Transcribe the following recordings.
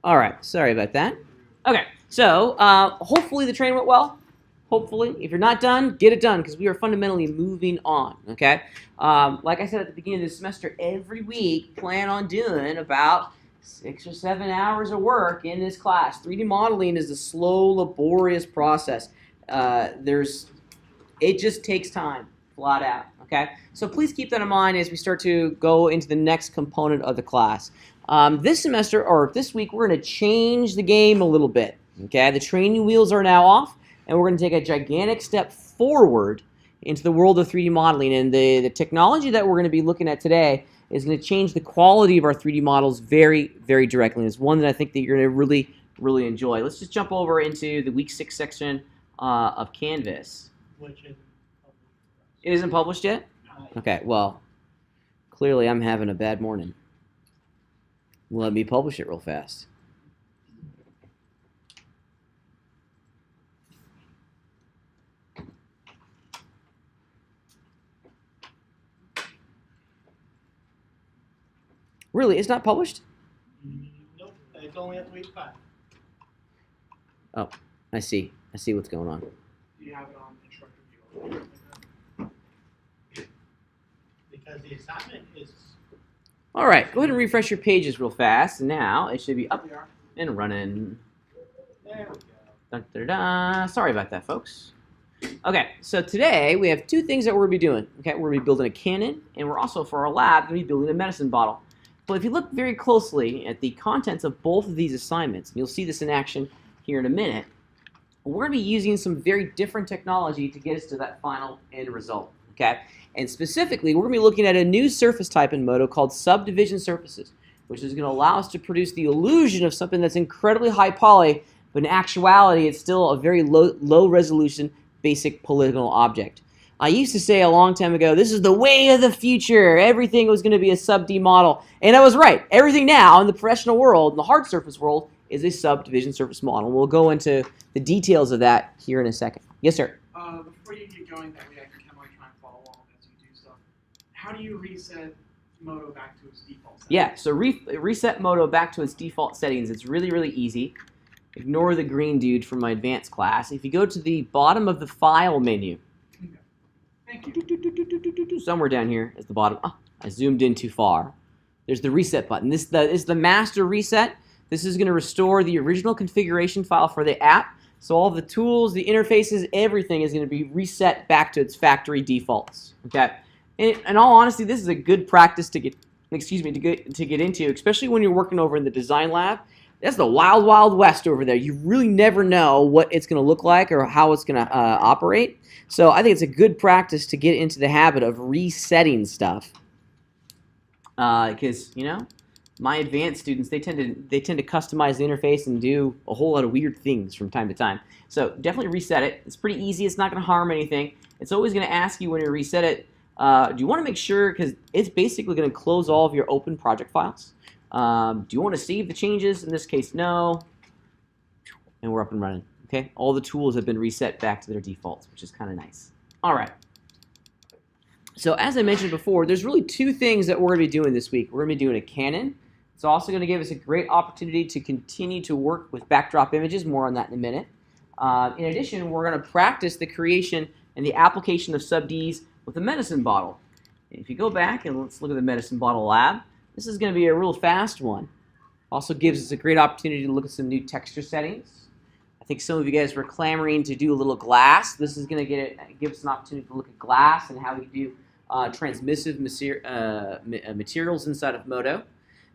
All right, sorry about that. Okay, so hopefully the training went well. Hopefully, if you're not done, get it done because we are fundamentally moving on. Okay, like I said at the beginning of the semester, every week plan on doing about 6 or 7 hours of work in this class. 3D modeling is a slow, laborious process. It just takes time, flat out. Okay, so please keep that in mind as we start to go into the next component of the class. This semester, or this week, we're going to change the game a little bit. Okay, the training wheels are now off, and we're going to take a gigantic step forward into the world of 3D modeling. And the technology that we're going to be looking at today is going to change the quality of our 3D models very, very directly. And it's one that I think that you're going to really, really enjoy. Let's just jump over into the week 6 section of Canvas. Which isn't published. It isn't published yet? No. Okay, well, clearly I'm having a bad morning. Let me publish it real fast. Really, it's not published? Nope, it's only at week 5. Oh, I see. I see what's going on. Do you have it on instructor view? Because the assignment is... All right, go ahead and refresh your pages real fast. And now it should be up and running. There we go. Dun, dun, dun. Sorry about that, folks. Okay, so today we have 2 things that we're going to be doing. Okay, we're going to be building a cannon, and we're also, for our lab, going to be building a medicine bottle. But if you look very closely at the contents of both of these assignments, and you'll see this in action here in a minute, we're going to be using some very different technology to get us to that final end result. Okay, and specifically, we're going to be looking at a new surface type in Modo called Subdivision Surfaces, which is going to allow us to produce the illusion of something that's incredibly high poly, but in actuality, it's still a very low resolution basic polygonal object. I used to say a long time ago, this is the way of the future. Everything was going to be a sub-D model. And I was right. Everything now in the professional world, in the hard surface world, is a subdivision surface model. We'll go into the details of that here in a second. Yes, sir? Before you get going, that way I can kind of like try and follow along as you do stuff. How do you reset Modo back to its default settings? Yeah, so reset Modo back to its default settings. It's really, really easy. Ignore the green dude from my advanced class. If you go to the bottom of the File menu, Thank you. somewhere down here is the bottom. Oh, I zoomed in too far. There's the reset button. This is the master reset. This is going to restore the original configuration file for the app. So all the tools, the interfaces, everything is going to be reset back to its factory defaults. Okay. In all honesty, this is a good practice to get into, especially when you're working over in the design lab. That's the wild, wild west over there. You really never know what it's going to look like or how it's going to operate. So I think it's a good practice to get into the habit of resetting stuff. Because, you know, my advanced students, they tend to customize the interface and do a whole lot of weird things from time to time. So definitely reset it. It's pretty easy. It's not going to harm anything. It's always going to ask you when you reset it, do you want to make sure, because it's basically going to close all of your open project files. Do you want to save the changes? In this case, no. And we're up and running. Okay, all the tools have been reset back to their defaults, which is kind of nice. All right. So as I mentioned before, there's really 2 things that we're going to be doing this week. We're going to be doing a cannon. It's also going to give us a great opportunity to continue to work with backdrop images. More on that in a minute. In addition, we're going to practice the creation and the application of sub-Ds with a medicine bottle. And if you go back and let's look at the medicine bottle lab, this is going to be a real fast one. Also gives us a great opportunity to look at some new texture settings. I think some of you guys were clamoring to do a little glass. This is going to give us an opportunity to look at glass and how we do transmissive materials inside of Modo.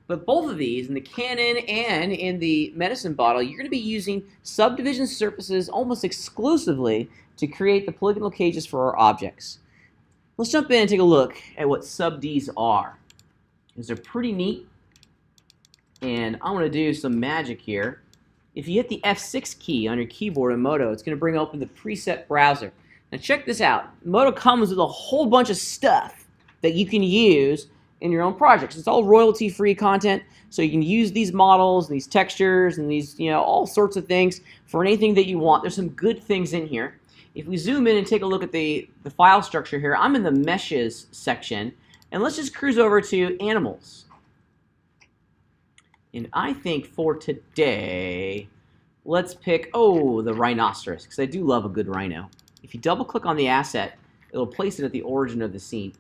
But both of these, in the cannon and in the medicine bottle, you're going to be using subdivision surfaces almost exclusively to create the polygonal cages for our objects. Let's jump in and take a look at what sub-Ds are. These are pretty neat, and I'm going to do some magic here. If you hit the F6 key on your keyboard in Modo, it's going to bring open the preset browser. Now check this out. Modo comes with a whole bunch of stuff that you can use in your own projects. It's all royalty-free content, so you can use these models and these textures and these, all sorts of things for anything that you want. There's some good things in here. If we zoom in and take a look at the file structure here, I'm in the meshes section, and let's just cruise over to animals. And I think for today, let's pick, the rhinoceros, because I do love a good rhino. If you double-click on the asset, it'll place it at the origin of the scene.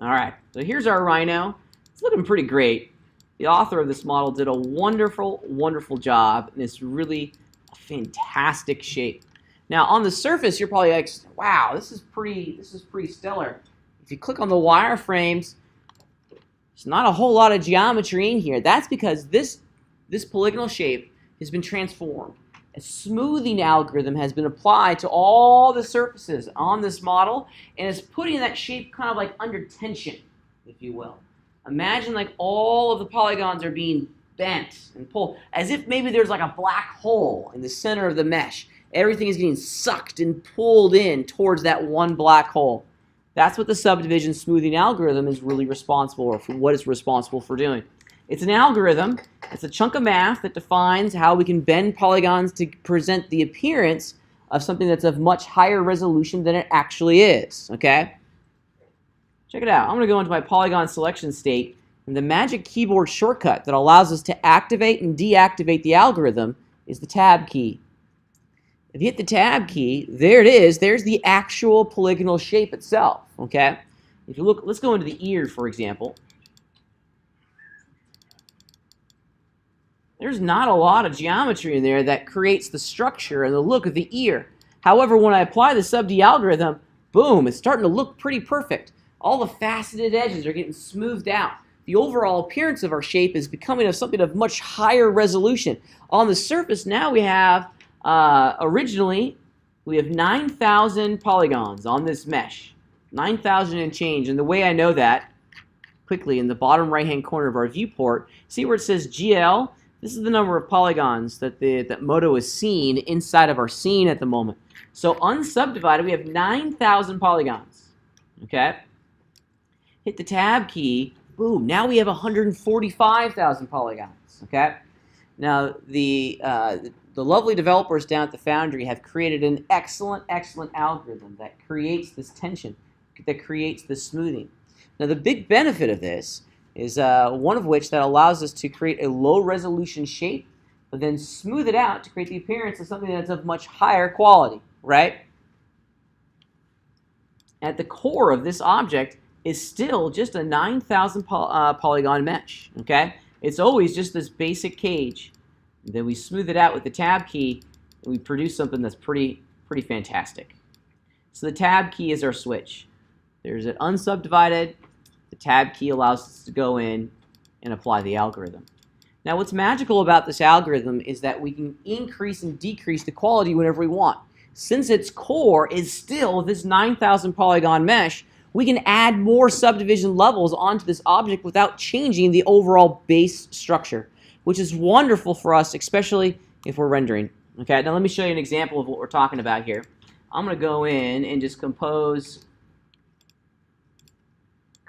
All right, so here's our rhino. It's looking pretty great. The author of this model did a wonderful, wonderful job, and it's really a fantastic shape. Now, on the surface, you're probably like, wow, this is pretty stellar. If you click on the wireframes, there's not a whole lot of geometry in here. That's because this polygonal shape has been transformed. A smoothing algorithm has been applied to all the surfaces on this model, and it's putting that shape kind of like under tension, if you will. Imagine like all of the polygons are being bent and pulled, as if maybe there's like a black hole in the center of the mesh. Everything is getting sucked and pulled in towards that one black hole. That's what the subdivision smoothing algorithm is really responsible, or for what it's responsible for doing. It's an algorithm. It's a chunk of math that defines how we can bend polygons to present the appearance of something that's of much higher resolution than it actually is, okay? Check it out. I'm going to go into my polygon selection state, and the magic keyboard shortcut that allows us to activate and deactivate the algorithm is the tab key. If you hit the tab key, there it is. There's the actual polygonal shape itself, okay? If you look, let's go into the ear, for example. There's not a lot of geometry in there that creates the structure and the look of the ear. However, when I apply the sub-D algorithm, boom, it's starting to look pretty perfect. All the faceted edges are getting smoothed out. The overall appearance of our shape is becoming of something of much higher resolution. On the surface, now we have, originally, we have 9,000 polygons on this mesh. 9,000 and change. And the way I know that, quickly, in the bottom right-hand corner of our viewport, see where it says GL? This is the number of polygons that Modo is seeing inside of our scene at the moment. So unsubdivided, we have 9,000 polygons. Okay? Hit the tab key, boom, now we have 145,000 polygons. Okay? Now, the lovely developers down at the Foundry have created an excellent, excellent algorithm that creates this tension, that creates this smoothing. Now, the big benefit of this is one of which that allows us to create a low-resolution shape, but then smooth it out to create the appearance of something that's of much higher quality, right? At the core of this object is still just a 9,000 polygon mesh, okay? It's always just this basic cage. Then we smooth it out with the tab key, and we produce something that's pretty fantastic. So the tab key is our switch. There's an unsubdivided. The tab key allows us to go in and apply the algorithm. Now, what's magical about this algorithm is that we can increase and decrease the quality whenever we want. Since its core is still this 9,000 polygon mesh, we can add more subdivision levels onto this object without changing the overall base structure, which is wonderful for us, especially if we're rendering. Okay, now let me show you an example of what we're talking about here. I'm going to go in and just compose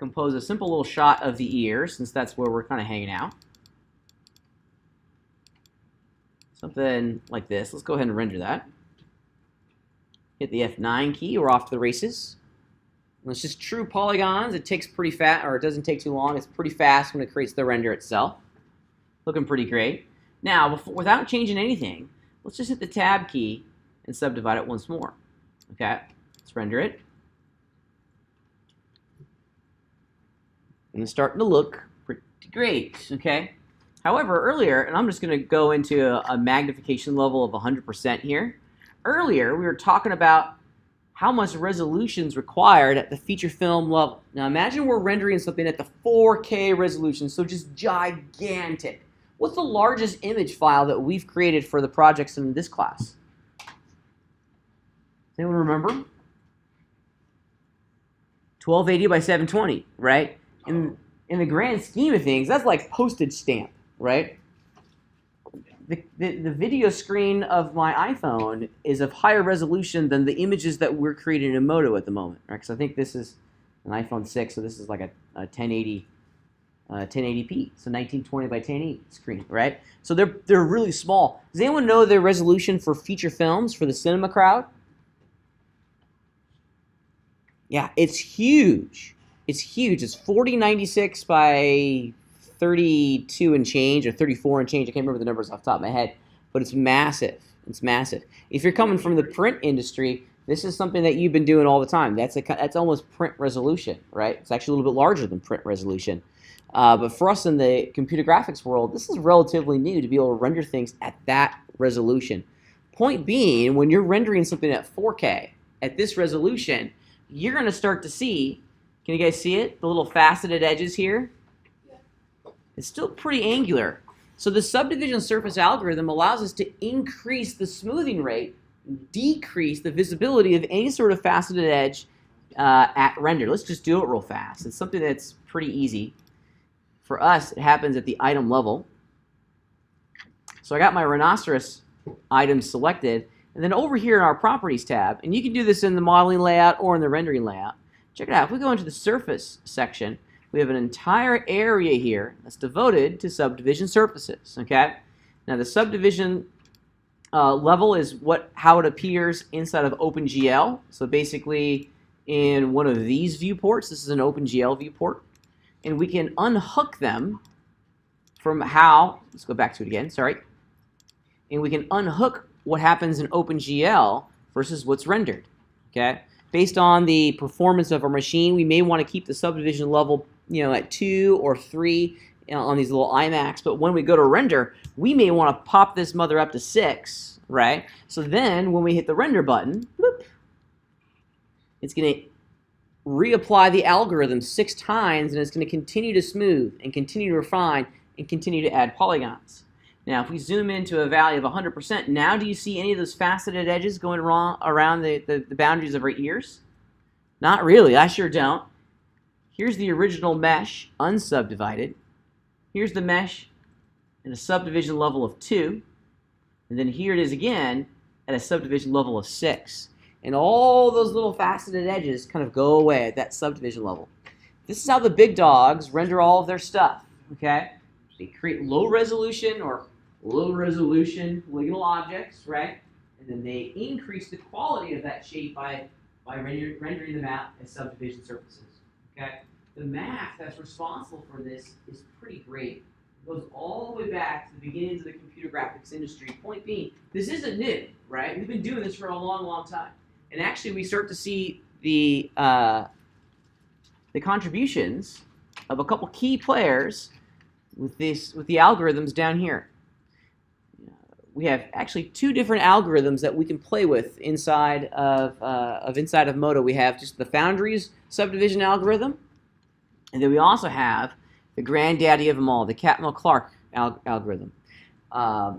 a simple little shot of the ear, since that's where we're kind of hanging out. Something like this. Let's go ahead and render that. Hit the F9 key. We're off to the races. And it's just true polygons. It takes pretty fast, or it doesn't take too long. It's pretty fast when it creates the render itself. Looking pretty great. Now, without changing anything, let's just hit the tab key and subdivide it once more. Okay, let's render it. And it's starting to look pretty great, okay? However, earlier, and I'm just going to go into a magnification level of 100% here. Earlier, we were talking about how much resolution is required at the feature film level. Now, imagine we're rendering something at the 4K resolution, so just gigantic. What's the largest image file that we've created for the projects in this class? Does anyone remember? 1280 by 720, right? In the grand scheme of things, that's like postage stamp, right? The video screen of my iPhone is of higher resolution than the images that we're creating in Modo at the moment, right? Because I think this is an iPhone 6, so this is like a 1080, 1080p, so 1920 by 1080 screen, right? So they're really small. Does anyone know their resolution for feature films for the cinema crowd? Yeah, it's huge. It's huge. It's 4096 by 32 and change or 34 and change. I can't remember the numbers off the top of my head, but it's massive. It's massive. If you're coming from the print industry, this is something that you've been doing all the time. That's almost print resolution, right? It's actually a little bit larger than print resolution. But for us in the computer graphics world, this is relatively new to be able to render things at that resolution. Point being, when you're rendering something at 4K at this resolution, you're going to start to see, can you guys see it? The little faceted edges here? It's still pretty angular. So the subdivision surface algorithm allows us to increase the smoothing rate, decrease the visibility of any sort of faceted edge at render. Let's just do it real fast. It's something that's pretty easy. For us, it happens at the item level. So I got my rhinoceros items selected, and then over here in our properties tab, and you can do this in the modeling layout or in the rendering layout. Check it out. If we go into the surface section, we have an entire area here that's devoted to subdivision surfaces. Okay. Now the subdivision level is how it appears inside of OpenGL. So basically, in one of these viewports, this is an OpenGL viewport, and we can unhook them from how. Let's go back to it again. Sorry. And we can unhook what happens in OpenGL versus what's rendered. Okay. Based on the performance of our machine, we may want to keep the subdivision level, at 2 or 3 on these little iMacs. But when we go to render, we may want to pop this mother up to 6, right? So then, when we hit the render button, bloop, it's going to reapply the algorithm 6 times, and it's going to continue to smooth and continue to refine and continue to add polygons. Now, if we zoom into a value of 100%, now do you see any of those faceted edges going around the boundaries of our ears? Not really. I sure don't. Here's the original mesh, unsubdivided. Here's the mesh at a subdivision level of 2. And then here it is again at a subdivision level of 6. And all those little faceted edges kind of go away at that subdivision level. This is how the big dogs render all of their stuff. Okay? They create low-resolution or low-resolution polygonal objects, right? And then they increase the quality of that shape by rendering them out as subdivision surfaces. Okay? The math that's responsible for this is pretty great. It goes all the way back to the beginnings of the computer graphics industry. Point being, this isn't new, right? We've been doing this for a long, long time. And actually, we start to see the contributions of a couple key players with the algorithms down here. We have actually 2 different algorithms that we can play with inside of Modo. We have just the Foundry's subdivision algorithm, and then we also have the granddaddy of them all, the Catmull algorithm.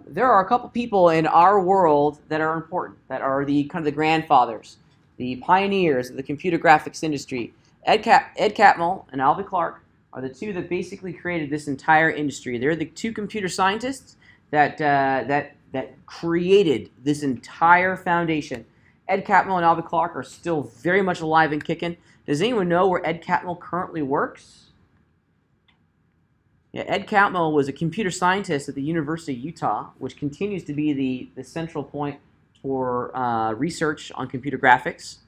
There are a couple people in our world that are important, that are the kind of the grandfathers, the pioneers of the computer graphics industry. Ed Catmull and Alvin Clark are the 2 that basically created this entire industry. They're the 2 computer scientists that created this entire foundation. Ed Catmull and Alvin Clark are still very much alive and kicking. Does anyone know where Ed Catmull currently works? Yeah, Ed Catmull was a computer scientist at the University of Utah, which continues to be the central point for research on computer graphics.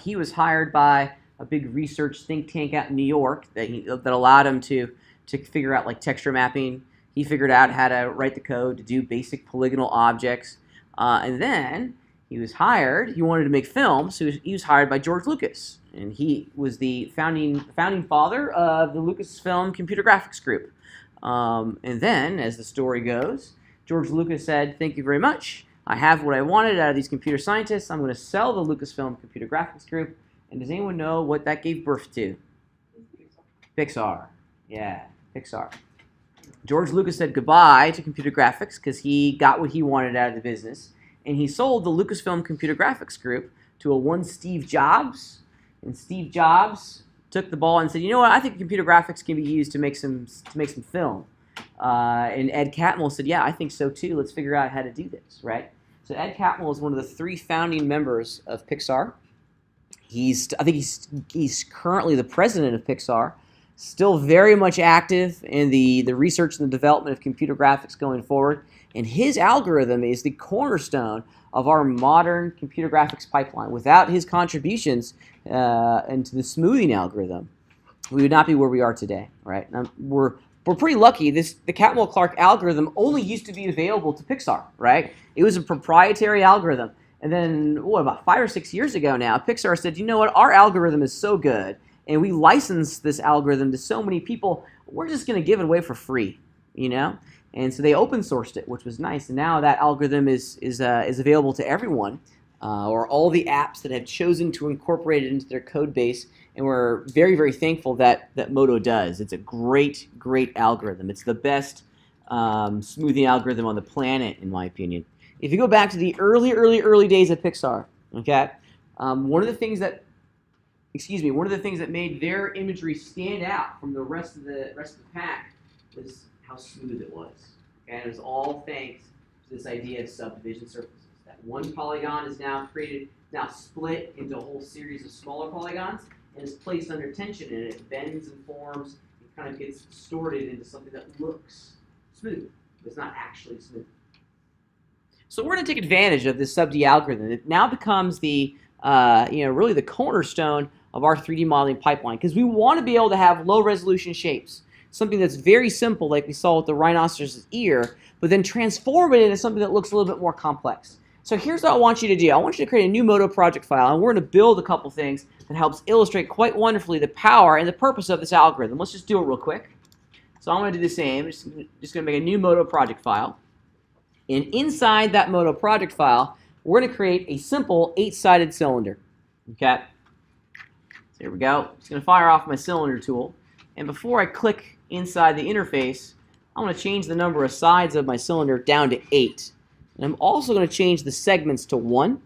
He was hired by a big research think tank out in New York that allowed him to figure out like texture mapping. He figured out how to write the code to do basic polygonal objects. And then he was hired. He wanted to make film, so he was hired by George Lucas. And he was the founding father of the Lucasfilm Computer Graphics Group. And then, as the story goes, George Lucas said, "Thank you very much. I have what I wanted out of these computer scientists. I'm going to sell the Lucasfilm Computer Graphics Group." And does anyone know what that gave birth to? Pixar. Yeah, Pixar. George Lucas said goodbye to computer graphics because he got what he wanted out of the business. And he sold the Lucasfilm Computer Graphics Group to a one Steve Jobs. And Steve Jobs took the ball and said, "You know what? I think computer graphics can be used to make some film." And Ed Catmull said, "Yeah, I think so too. Let's figure out how to do this." Right? So Ed Catmull is one of the 3 founding members of Pixar. I think he's currently the president of Pixar. Still very much active in the research and the development of computer graphics going forward. And his algorithm is the cornerstone of our modern computer graphics pipeline. Without his contributions into the smoothing algorithm, we would not be where we are today, right? We're pretty lucky. The Catmull-Clark algorithm only used to be available to Pixar, right? It was a proprietary algorithm. And then, about 5 or 6 years ago now, Pixar said, you know what, our algorithm is so good, and we licensed this algorithm to so many people, we're just going to give it away for free, you know? And so they open sourced it, which was nice. And now that algorithm is available to everyone, or all the apps that have chosen to incorporate it into their code base. And we're very, very thankful that Modo does. It's a great, great algorithm. It's the best smoothing algorithm on the planet, in my opinion. If you go back to the early days of Pixar, okay, one of the things that made their imagery stand out from the rest of the pack was how smooth it was. Okay? And it was all thanks to this idea of subdivision surfaces. That one polygon is now split into a whole series of smaller polygons and is placed under tension, and it bends and forms and kind of gets distorted into something that looks smooth, but it's not actually smooth. So we're going to take advantage of this sub-D algorithm. It now becomes the really the cornerstone of our 3D modeling pipeline, because we want to be able to have low resolution shapes, something that's very simple like we saw with the rhinoceros' ear, but then transform it into something that looks a little bit more complex. So here's what I want you to do. I want you to create a new Modo project file, and we're going to build a couple things that helps illustrate quite wonderfully the power and the purpose of this algorithm. Let's just do it real quick. So I'm going to do the same. I'm just going to make a new Modo project file. And inside that Modo project file, we're going to create a simple 8-sided cylinder. Okay? So here we go. I'm just going to fire off my cylinder tool. And before I click inside the interface, I'm going to change the number of sides of my cylinder down to 8. And I'm also going to change the segments to 1.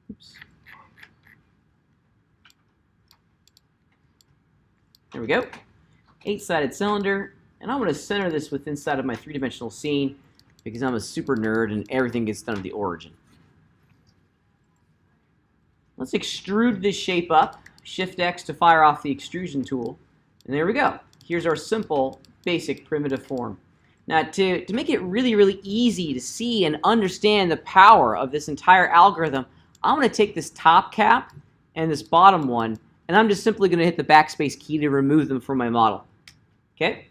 Oops. There we go. 8-sided cylinder, and I'm going to center this with inside of my 3-dimensional scene because I'm a super nerd and everything gets done at the origin. Let's extrude this shape up. Shift X to fire off the extrusion tool, and there we go. Here's our simple, basic, primitive form. Now, to make it really, really easy to see and understand the power of this entire algorithm, I'm going to take this top cap and this bottom one, and I'm just simply going to hit the backspace key to remove them from my model. Okay?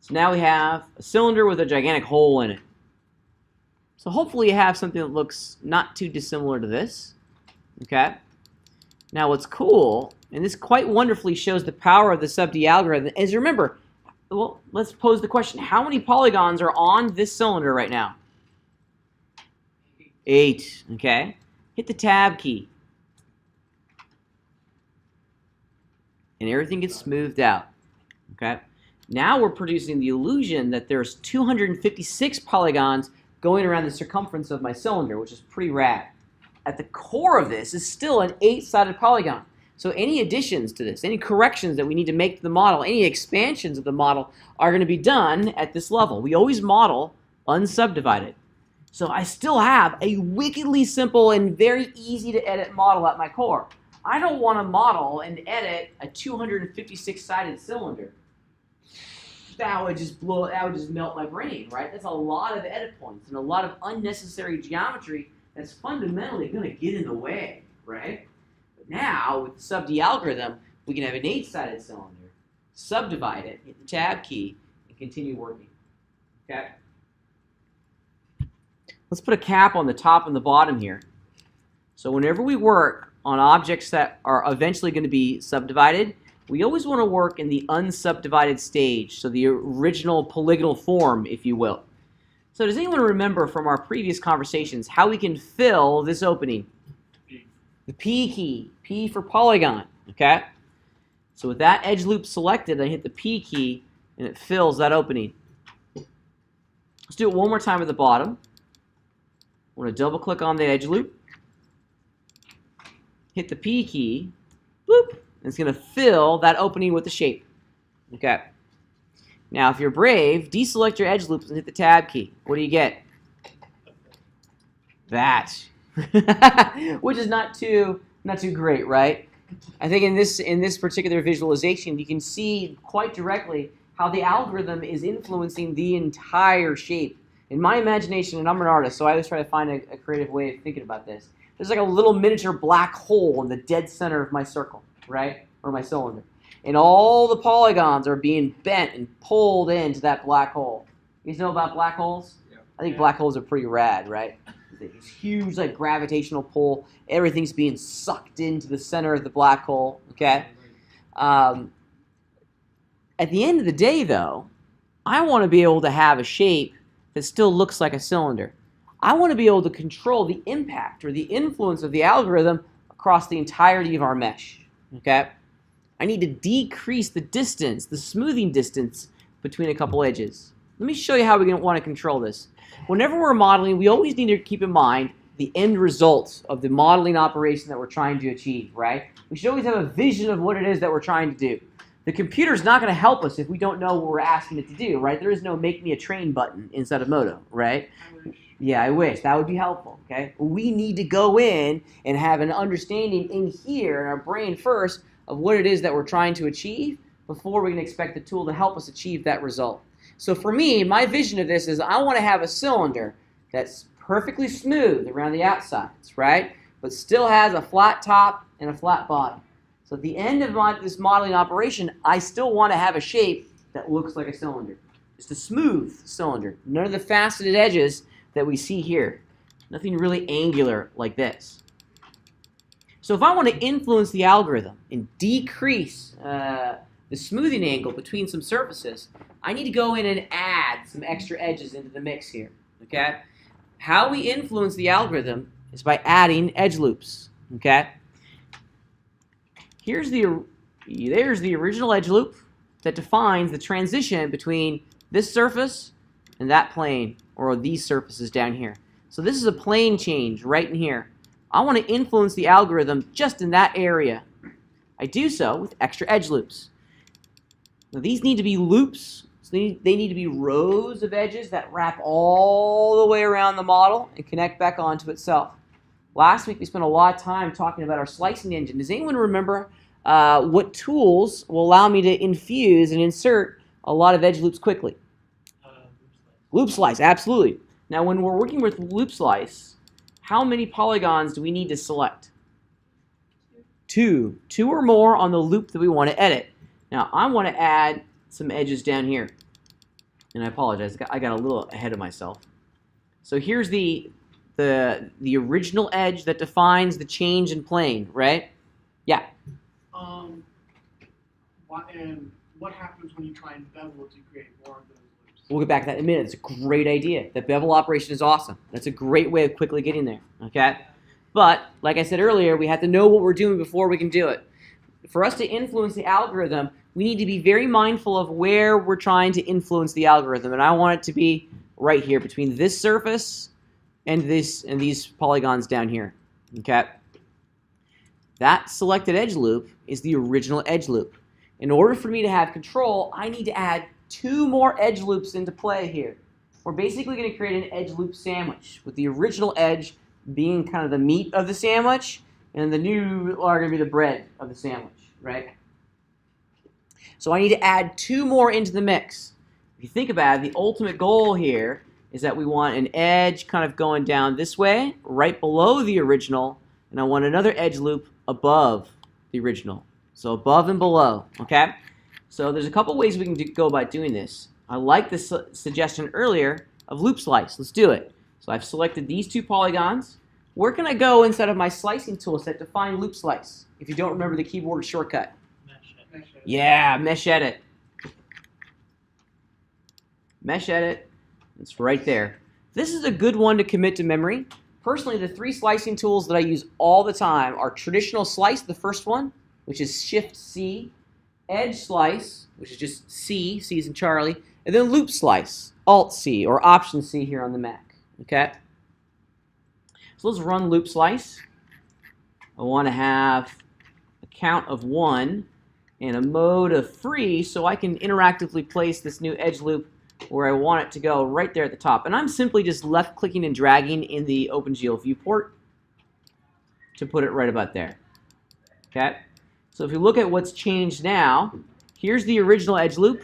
So now we have a cylinder with a gigantic hole in it. So hopefully you have something that looks not too dissimilar to this. Okay? Now what's cool, and this quite wonderfully shows the power of the sub-D algorithm, is remember, well, let's pose the question, how many polygons are on this cylinder right now? 8. Okay? Hit the tab key. And everything gets smoothed out. Okay? Now we're producing the illusion that there's 256 polygons going around the circumference of my cylinder, which is pretty rad. At the core of this is still an 8-sided polygon. So any additions to this, any corrections that we need to make to the model, any expansions of the model are going to be done at this level. We always model unsubdivided. So I still have a wickedly simple and very easy to edit model at my core. I don't want to model and edit a 256-sided cylinder. That would just melt my brain, right? That's a lot of edit points and a lot of unnecessary geometry that's fundamentally going to get in the way, right? But now, with the sub-D algorithm, we can have an 8-sided cylinder, subdivide it, hit the tab key, and continue working. Okay? Let's put a cap on the top and the bottom here. So whenever we work on objects that are eventually going to be subdivided, we always want to work in the unsubdivided stage, so the original polygonal form, if you will. So does anyone remember from our previous conversations how we can fill this opening? P. The P key, P for polygon, okay? So with that edge loop selected, I hit the P key, and it fills that opening. Let's do it one more time at the bottom. I want to double click on the edge loop, hit the P key, bloop, and it's going to fill that opening with the shape. Okay. Now, if you're brave, deselect your edge loops and hit the tab key. What do you get? That, which is not too great, right? I think in this particular visualization, you can see quite directly how the algorithm is influencing the entire shape. In my imagination, and I'm an artist, so I always try to find a creative way of thinking about this. there's like a little miniature black hole in the dead center of my circle, right? Or my cylinder. And all the polygons are being bent and pulled into that black hole. You know about black holes? Yeah. I think black holes are pretty rad, right? This huge like gravitational pull. Everything's being sucked into the center of the black hole, okay? At the end of the day, though, I want to be able to have a shape that still looks like a cylinder. I want to be able to control the impact or the influence of the algorithm across the entirety of our mesh, okay? I need to decrease the distance, the smoothing distance between a couple edges. Let me show you how we want to control this. Whenever we're modeling, we always need to keep in mind the end result of the modeling operation that we're trying to achieve, right? We should always have a vision of what it is that we're trying to do. The computer's not going to help us if we don't know what we're asking it to do, right? There is no make me a train button inside of Modo, right? Yeah, I wish. That would be helpful, okay? We need to go in and have an understanding in here in our brain first of what it is that we're trying to achieve before we can expect the tool to help us achieve that result. So for me, my vision of this is I want to have a cylinder that's perfectly smooth around the outsides, right? But still has a flat top and a flat bottom. So at the end of this modeling operation, I still want to have a shape that looks like a cylinder. Just a smooth cylinder. None of the faceted edges that we see here. Nothing really angular like this. So if I want to influence the algorithm and decrease the smoothing angle between some surfaces, I need to go in and add some extra edges into the mix here, okay? How we influence the algorithm is by adding edge loops, okay? There's the original edge loop that defines the transition between this surface and that plane, or these surfaces down here. So this is a plane change right in here. I want to influence the algorithm just in that area. I do so with extra edge loops. Now these need to be loops, so they need to be rows of edges that wrap all the way around the model and connect back onto itself. Last week we spent a lot of time talking about our slicing engine. Does anyone remember what tools will allow me to infuse and insert a lot of edge loops quickly? Loop slice, absolutely. Now when we're working with loop slice, how many polygons do we need to select? Two or more on the loop that we want to edit. Now I want to add some edges down here. And I apologize, I got a little ahead of myself. So here's the original edge that defines the change in plane, right? Yeah. What happens when you try and bevel to create more of those loops? We'll get back to that in a minute. It's a great idea. The bevel operation is awesome. That's a great way of quickly getting there, okay? But, like I said earlier, we have to know what we're doing before we can do it. For us to influence the algorithm, we need to be very mindful of where we're trying to influence the algorithm. And I want it to be right here between this surface and these polygons down here, okay? That selected edge loop is the original edge loop. In order for me to have control, I need to add 2 more edge loops into play here. We're basically going to create an edge loop sandwich, with the original edge being kind of the meat of the sandwich, and the new are going to be the bread of the sandwich, right? So I need to add 2 more into the mix. If you think about it, the ultimate goal here is that we want an edge kind of going down this way, right below the original, and I want another edge loop above the original. So above and below, okay? So there's a couple ways we can go about doing this. I like the suggestion earlier of loop slice. Let's do it. So I've selected these 2 polygons. Where can I go inside of my slicing tool set to find loop slice? If you don't remember the keyboard shortcut. Mesh edit. Yeah, mesh edit. Mesh edit. It's right there. This is a good one to commit to memory. Personally, the 3 slicing tools that I use all the time are traditional slice, the first one, which is Shift-C, edge slice, which is just C, C as in Charlie, and then loop slice, Alt-C, or Option-C here on the Mac, okay? So let's run loop slice. I want to have a count of 1 and a mode of free so I can interactively place this new edge loop where I want it to go right there at the top. And I'm simply just left-clicking and dragging in the OpenGL viewport to put it right about there, okay? So if you look at what's changed now, here's the original edge loop.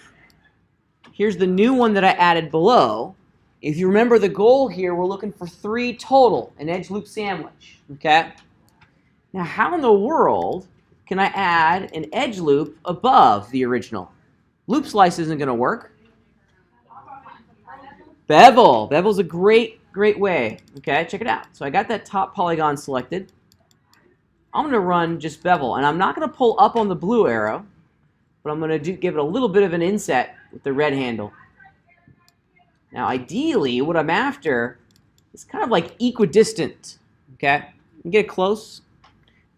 Here's the new one that I added below. If you remember the goal here, we're looking for 3 total, an edge loop sandwich, okay? Now, how in the world can I add an edge loop above the original? Loop slice isn't going to work. Bevel. Bevel's a great way. Okay, check it out. So I got that top polygon selected. I'm going to run just bevel, and I'm not going to pull up on the blue arrow, but I'm going to give it a little bit of an inset with the red handle. Now, ideally, what I'm after is kind of like equidistant. Okay, you get it close.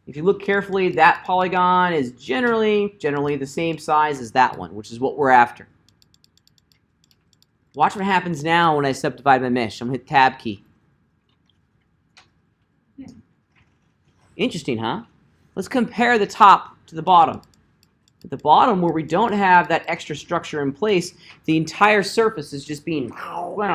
If you look carefully, that polygon is generally the same size as that one, which is what we're after. Watch what happens now when I subdivide my mesh. I'm going to hit Tab key. Interesting, huh? Let's compare the top to the bottom. At the bottom, where we don't have that extra structure in place, the entire surface is just being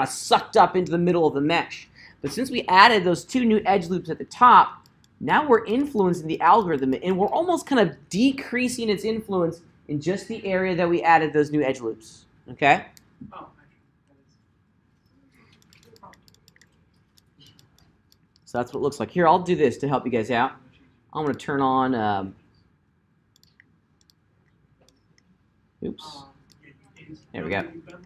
sucked up into the middle of the mesh. But since we added those 2 new edge loops at the top, now we're influencing the algorithm, and we're almost kind of decreasing its influence in just the area that we added those new edge loops. Okay? Oh, So that's what it looks like. Here, I'll do this to help you guys out. I'm going to turn on, oops. There we go.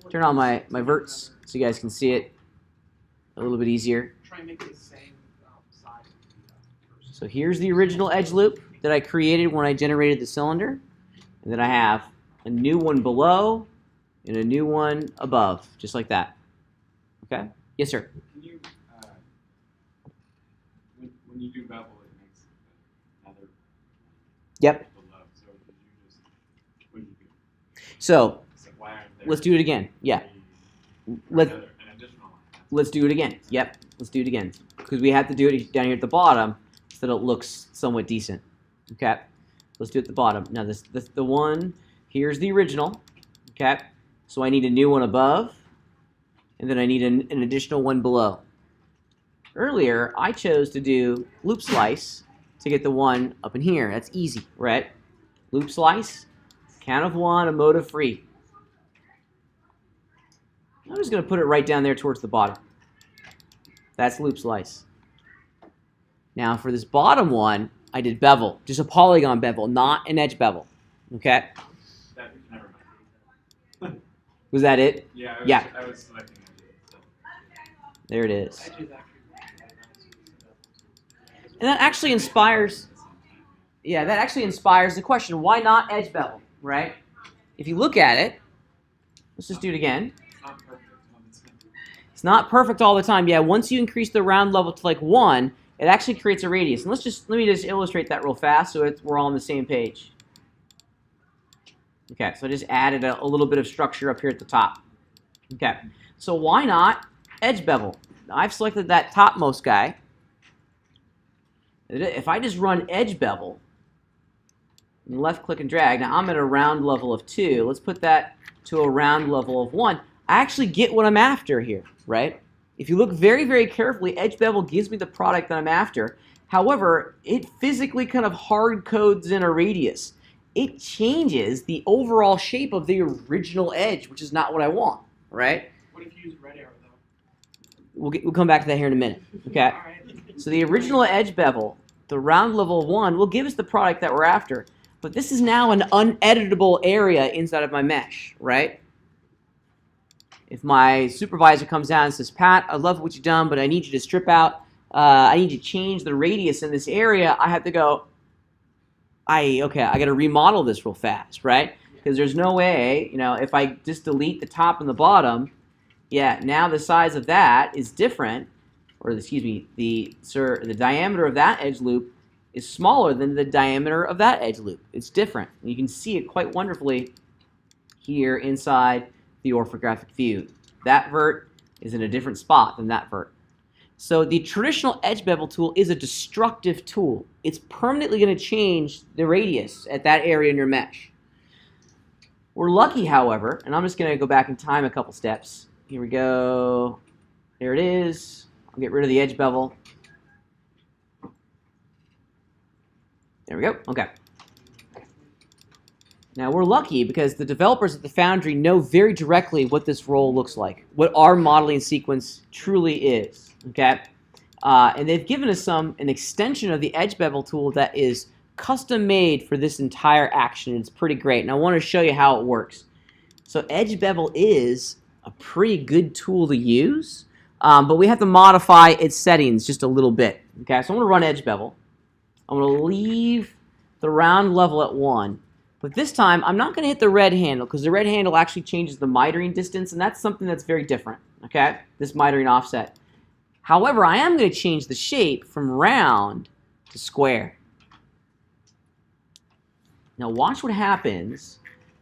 Turn on my verts so you guys can see it a little bit easier. Try and make it the same size. So here's the original edge loop that I created when I generated the cylinder. And then I have a new one below and a new one above, just like that. Okay? Yes, sir? Can you, when you do bevel, it makes another Yep. below. So did you just, what did you do? So Why aren't there let's do it again. Yeah. an Let's additional one? let's do it again. Yep. Let's do it again. Because we have to do it down here at the bottom so that it looks somewhat decent. Okay? Let's do it at the bottom. Now the one, here's the original. Okay? So I need a new one above, and then I need an additional one below. Earlier, I chose to do loop slice to get the one up in here. That's easy, right? Loop slice, count of 1, a Modo free. I'm just going to put it right down there towards the bottom. That's loop slice. Now for this bottom one, I did bevel, just a polygon bevel, not an edge bevel. Okay? That, never mind. Was that it? Yeah, Yeah. I was selecting it. So. There it is. Edges actually. And that actually inspires, yeah, that actually inspires the question, why not edge bevel, right? If you look at it, let's just do it again. It's not perfect. No, it's not. It's not perfect all the time. Yeah, once you increase the round level to like 1, it actually creates a radius. And let me just illustrate that real fast so we're all on the same page. Okay, so I just added a little bit of structure up here at the top. Okay, so why not edge bevel? I've selected that topmost guy. If I just run edge bevel, and left click and drag, now I'm at a round level of 2. Let's put that to a round level of 1. I actually get what I'm after here, right? If you look very, very carefully, edge bevel gives me the product that I'm after. However, it physically kind of hard codes in a radius. It changes the overall shape of the original edge, which is not what I want, right? What if you use red arrow though? We'll come back to that here in a minute, okay? All right. So the original edge bevel, the round level 1, will give us the product that we're after. But this is now an uneditable area inside of my mesh, right? If my supervisor comes down and says, Pat, I love what you've done, but I need you to strip out, I need you to change the radius in this area, I have to go, I got to remodel this real fast, right? Because there's no way, if I just delete the top and the bottom, yeah, now the size of that is different, or excuse me, the diameter of that edge loop is smaller than the diameter of that edge loop. It's different. And you can see it quite wonderfully here inside the orthographic view. That vert is in a different spot than that vert. So the traditional edge bevel tool is a destructive tool. It's permanently going to change the radius at that area in your mesh. We're lucky, however, and I'm just going to go back in time a couple steps. Here we go. There it is. I'll get rid of the edge bevel. There we go. Okay. Now we're lucky because the developers at the Foundry know very directly what this roll looks like, what our modeling sequence truly is. Okay, and they've given us an extension of the edge bevel tool that is custom made for this entire action. It's pretty great, and I want to show you how it works. So edge bevel is a pretty good tool to use, but we have to modify its settings just a little bit. Okay, so I'm going to run edge bevel. I'm going to leave the round level at 1. But this time, I'm not going to hit the red handle because the red handle actually changes the mitering distance, and that's something that's very different, okay, this mitering offset. However, I am going to change the shape from round to square. Now watch what happens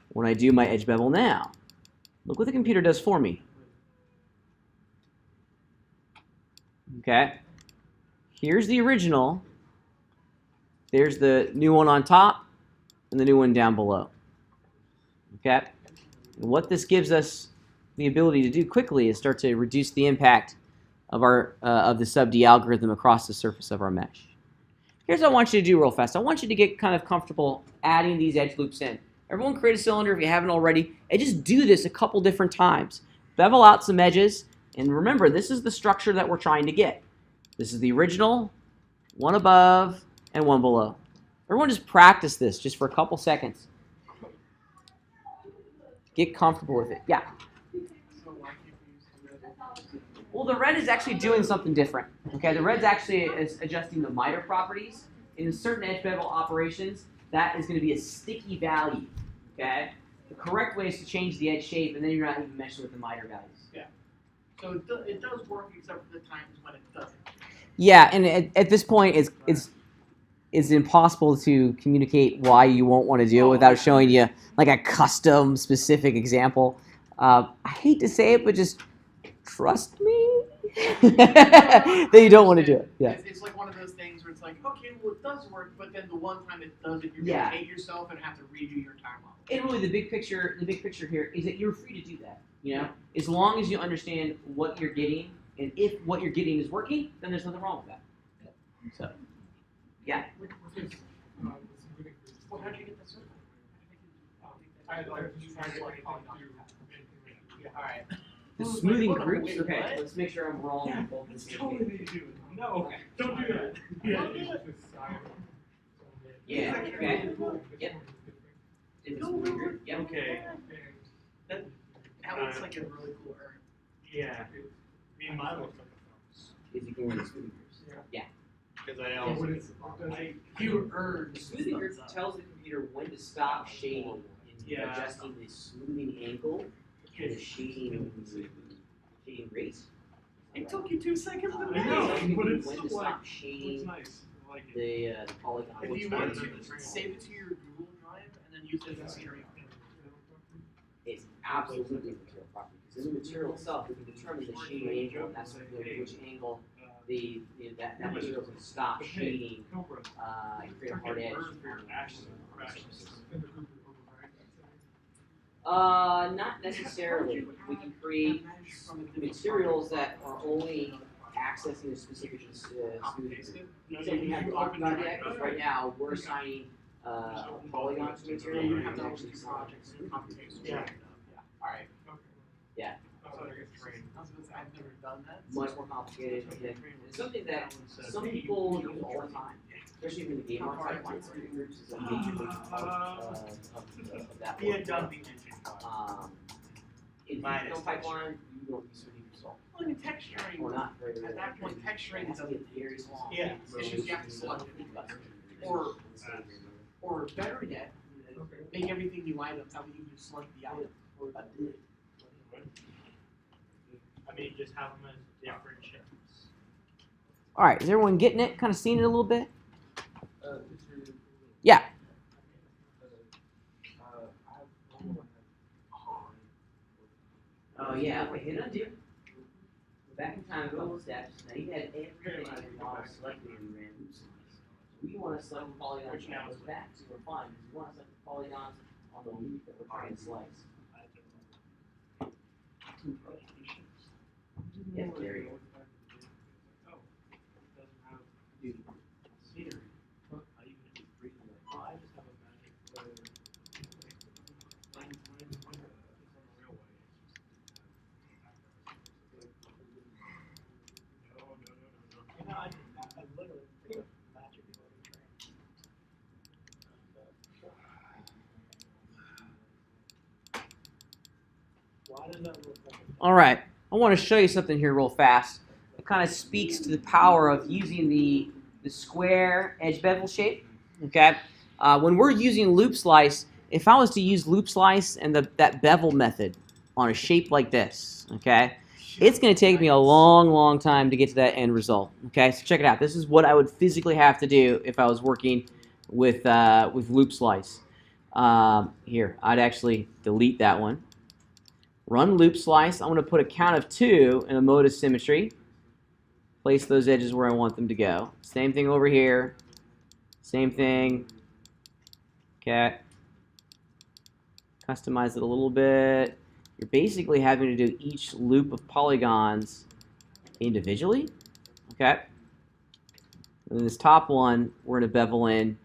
when I do my edge bevel now. Look what the computer does for me. Okay, here's the original. There's the new one on top and the new one down below. Okay, and what this gives us the ability to do quickly is start to reduce the impact of the sub-D algorithm across the surface of our mesh. Here's what I want you to do real fast. I want you to get kind of comfortable adding these edge loops in. Everyone create a cylinder if you haven't already, and just do this a couple different times. Bevel out some edges, and remember, this is the structure that we're trying to get. This is the original, one above, and one below. Everyone just practice this just for a couple seconds. Get comfortable with it. Yeah? Well, the red is actually doing something different. Okay, the red's actually is adjusting the miter properties. In certain edge bevel operations, that is going to be a sticky value. Okay, the correct way is to change the edge shape, and then you're not even meshing with the miter values. Yeah. So it does work except for the times when it doesn't. Yeah, and at this point, it's impossible to communicate why you won't want to do it without showing you like a custom specific example. I hate to say it, but just trust me that you don't want to do it. Yeah. It's like one of those things where it's like, okay, well it does work, but then the one time it doesn't, you're Yeah. gonna hate yourself and have to redo your entire model. And really, the big picture here is that you're free to do that. You know, as long as you understand what you're getting, and if what you're getting is working, then there's nothing wrong with that. So, yeah. Well, how'd you get the circle? Alright. The smoothing Hold on, groups. wait, Okay, what? let's make sure I'm wrong. Yeah, on both that's the same totally page. what you do. No, don't do that. Don't do it. Yeah. Okay. Yep. In the smoothing group. Yep. Okay. That looks like a really cool urn. Yeah. I mean, mine looks like a Is you going in the smoothing groups? Yeah. because I also. You earned The smoothing group tells the computer when to stop shading and Yeah. adjusting the smoothing angle and the shading rate. It took you 2 seconds to I make know, it. but it's when to like, stop it's shading nice. I like it. the polygon. If you want to, save it to your Google Drive and then use it as a serial. It's absolutely material property because in the material itself, we can determine the shading angle, and that's which angle that material can stop shading and create a hard edge. Not necessarily. We can create materials that are only accessing a specific smoothing group. So we haven't talked about it yet, because right now we're assigning polygons to material. We haven't actually assigned smoothing groups. Yeah. Alright. Yeah. I've never done that. Much more complicated. And it's something that some people use all the time, especially in the game art pipeline. Smoothing groups is a major part of that He work. had done the engine. In the film pipeline, you don't use smoothing groups at all. Well, I mean, texturing, Or not very at that point, texturing It has to doesn't be very small. Yeah. It's just you have to select it. Or better yet, make everything new items. How about you just select the item? I mean, just have them as different chips. All right, is everyone getting it? Kind of seeing it a little bit? Yeah. Oh yeah. Okay, hit undo. Go back in time, go a couple steps. Now you had everything on your model selected in random slice. We want to select the polygons that goes back, so we're fine. Because we want to select the polygons on the loop that we're trying to slice. Yeah, there you go. All right, I want to show you something here real fast. It kind of speaks to the power of using the square edge bevel shape. Okay, when we're using loop slice, if I was to use loop slice and that bevel method on a shape like this, okay, it's going to take me a long time to get to that end result. Okay, so check it out. This is what I would physically have to do if I was working with loop slice. Here, I'd actually delete that one. Run loop slice. I'm going to put a count of 2 in a mode of symmetry. Place those edges where I want them to go. Same thing over here. Same thing. Okay. Customize it a little bit. You're basically having to do each loop of polygons individually. Okay. And then this top one, we're going to bevel in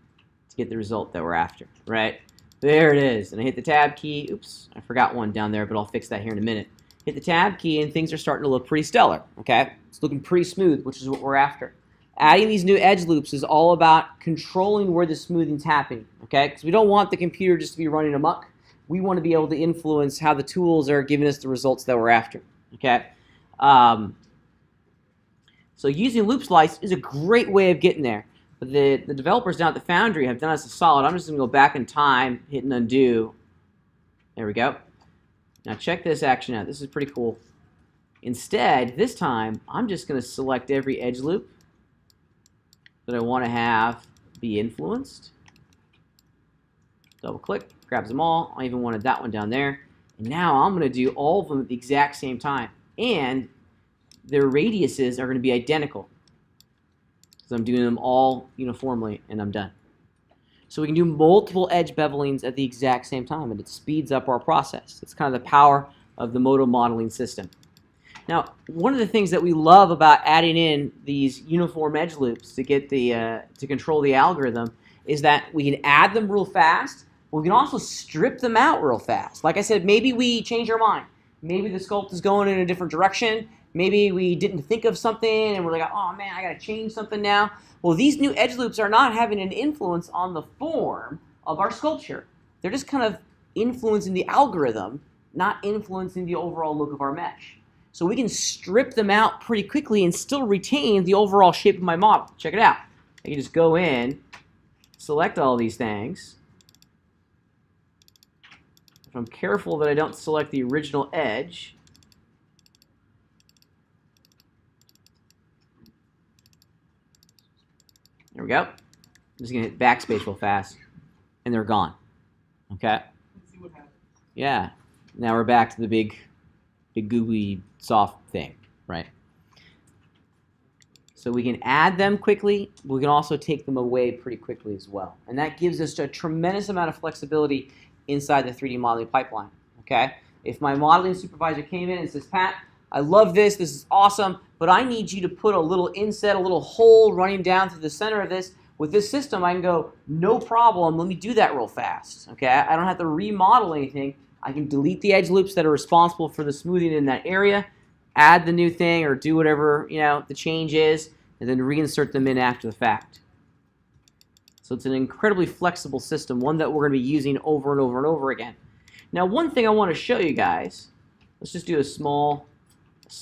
to get the result that we're after. Right? There it is. And I hit the tab key. Oops, I forgot one down there, but I'll fix that here in a minute. Hit the tab key and things are starting to look pretty stellar. Okay? It's looking pretty smooth, which is what we're after. Adding these new edge loops is all about controlling where the smoothing's happening. Okay? Because we don't want the computer just to be running amok. We want to be able to influence how the tools are giving us the results that we're after. Okay? So using loop slice is a great way of getting there. But the developers down at the Foundry have done us a solid. I'm just going to go back in time, hit and undo. There we go. Now check this action out. This is pretty cool. Instead, this time, I'm just going to select every edge loop that I want to have be influenced. Double click, grabs them all. I even wanted that one down there. And now I'm going to do all of them at the exact same time. And their radiuses are going to be identical. So I'm doing them all uniformly, and I'm done. So we can do multiple edge bevelings at the exact same time, and it speeds up our process. It's kind of the power of the Modo modeling system. Now, one of the things that we love about adding in these uniform edge loops to get the to control the algorithm is that we can add them real fast, but we can also strip them out real fast. Like I said, maybe we change our mind. Maybe the sculpt is going in a different direction. Maybe we didn't think of something and we're like, oh man, I got to change something now. Well, these new edge loops are not having an influence on the form of our sculpture. They're just kind of influencing the algorithm, not influencing the overall look of our mesh. So we can strip them out pretty quickly and still retain the overall shape of my model. Check it out. I can just go in, select all these things. If I'm careful that I don't select the original edge, there we go. I'm just going to hit backspace real fast, and they're gone. Okay? Let's see what happens. Yeah. Now we're back to the big gooey, soft thing, right? So we can add them quickly. We can also take them away pretty quickly as well. And that gives us a tremendous amount of flexibility inside the 3D modeling pipeline, okay? If my modeling supervisor came in and says, Pat, I love this is awesome, but I need you to put a little inset, a little hole running down through the center of this. With this system, I can go, no problem, let me do that real fast, okay? I don't have to remodel anything. I can delete the edge loops that are responsible for the smoothing in that area, add the new thing, or do whatever, you know, the change is, and then reinsert them in after the fact. So it's an incredibly flexible system, one that we're going to be using over and over and over again. Now, one thing I want to show you guys, let's just do a small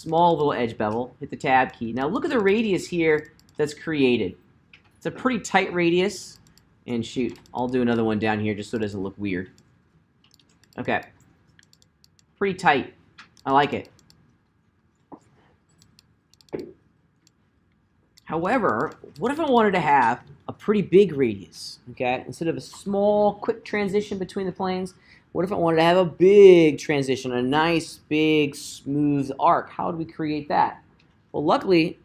little edge bevel, hit the tab key. Now look at the radius here that's created. It's a pretty tight radius, and shoot, I'll do another one down here just so it doesn't look weird. Okay, pretty tight. I like it. However, what if I wanted to have a pretty big radius, okay? Instead of a small, quick transition between the planes, what if I wanted to have a big transition, a nice, big, smooth arc? How would we create that? Well, luckily,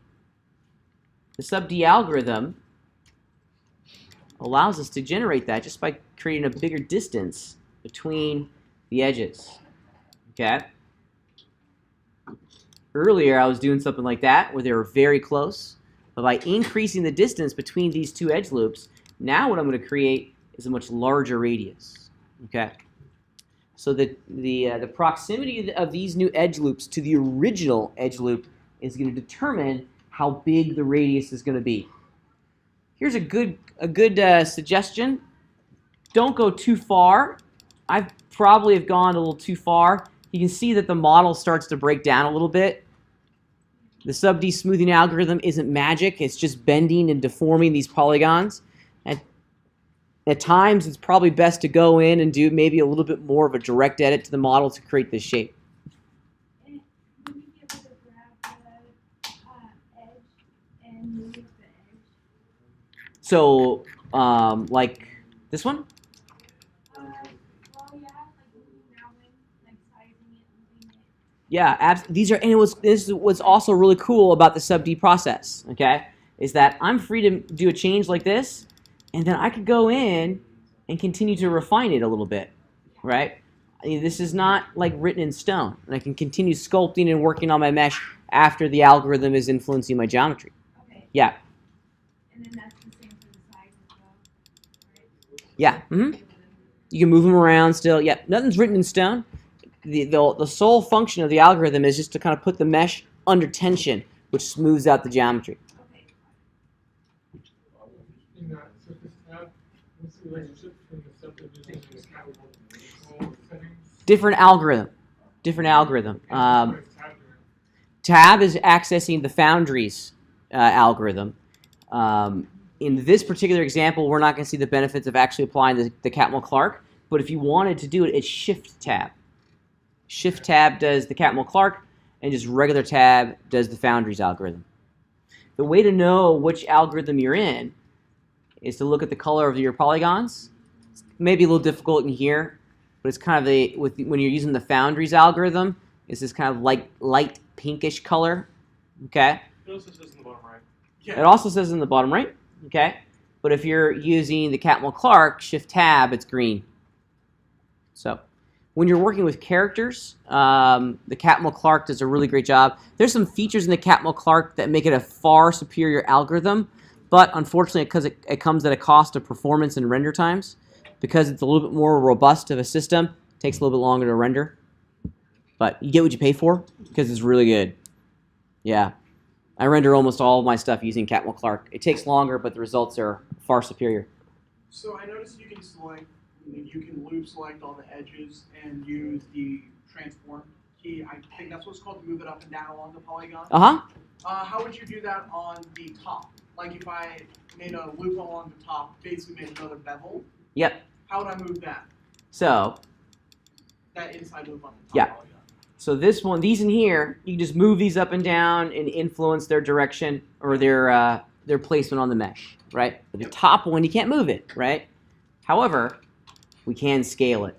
the SubD algorithm allows us to generate that just by creating a bigger distance between the edges, okay? Earlier, I was doing something like that where they were very close. But by increasing the distance between these two edge loops, now what I'm going to create is a much larger radius. Okay. So the proximity of these new edge loops to the original edge loop is going to determine how big the radius is going to be. Here's a good suggestion. Don't go too far. I probably have gone a little too far. you can see that the model starts to break down a little bit. The sub-D smoothing algorithm isn't magic. It's just bending and deforming these polygons. At times, it's probably best to go in and do maybe a little bit more of a direct edit to the model to create this shape. And would you be able to grab the edge and move the edge? So, like this one? Well, yeah, like moving that one, like sizing it, moving it. Yeah, this is what's also really cool about the sub-D process, okay, is that I'm free to do a change like this, and then I could go in and continue to refine it a little bit, right? I mean, this is not like written in stone, and I can continue sculpting and working on my mesh after the algorithm is influencing my geometry. Okay. Yeah. And then that's the same for the size as well, right? Yeah. You can move them around still. Yeah, nothing's written in stone. The sole function of the algorithm is just to kind of put the mesh under tension, which smooths out the geometry. Okay. In that surface tab, what's the relationship between the subdivision and the Catmull settings? Different algorithm. Different algorithm. What is tab doing? Tab is accessing the Foundry's algorithm. In this particular example, we're not going to see the benefits of actually applying the Catmull Clark, but if you wanted to do it, it's Shift Tab. Shift Tab does the Catmull Clark, and just regular Tab does the Foundry's algorithm. The way to know which algorithm you're in is to look at the color of your polygons. It's maybe a little difficult in here, but it's kind of when you're using the Foundry's algorithm, it's this kind of light pinkish color. Okay. It also says in the bottom right. It also says in the bottom right. Okay. But if you're using the Catmull Clark, Shift Tab, it's green. So when you're working with characters, the Catmull Clark does a really great job. There's some features in the Catmull Clark that make it a far superior algorithm, but unfortunately, because it comes at a cost of performance and render times, because it's a little bit more robust of a system, it takes a little bit longer to render. But you get what you pay for, because it's really good. Yeah. I render almost all of my stuff using Catmull Clark. It takes longer, but the results are far superior. So I noticed you can select, you can loop select all the edges and use the transform key. I think that's what's called to move it up and down along the polygon. How would you do that on the top? Like if I made a loop along the top, basically made another bevel. Yep. How would I move that? So That inside loop on the top Yeah. polygon. So these in here, you can just move these up and down and influence their direction or their placement on the mesh, right? But the top one, you can't move it, right? However, we can scale it.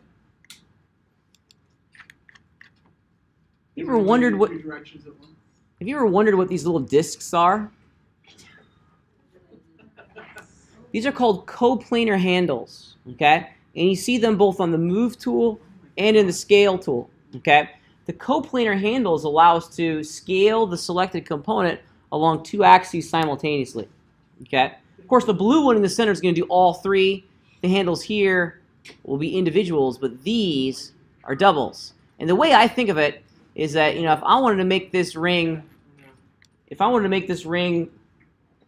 You ever wondered what? Two directions at once. Have you ever wondered what these little discs are? These are called coplanar handles, okay? And you see them both on the move tool and in the scale tool, okay? The coplanar handles allow us to scale the selected component along two axes simultaneously, okay? Of course, the blue one in the center is going to do all three. The handles here will be individuals, but these are doubles. And the way I think of it is that, if I wanted to make this ring,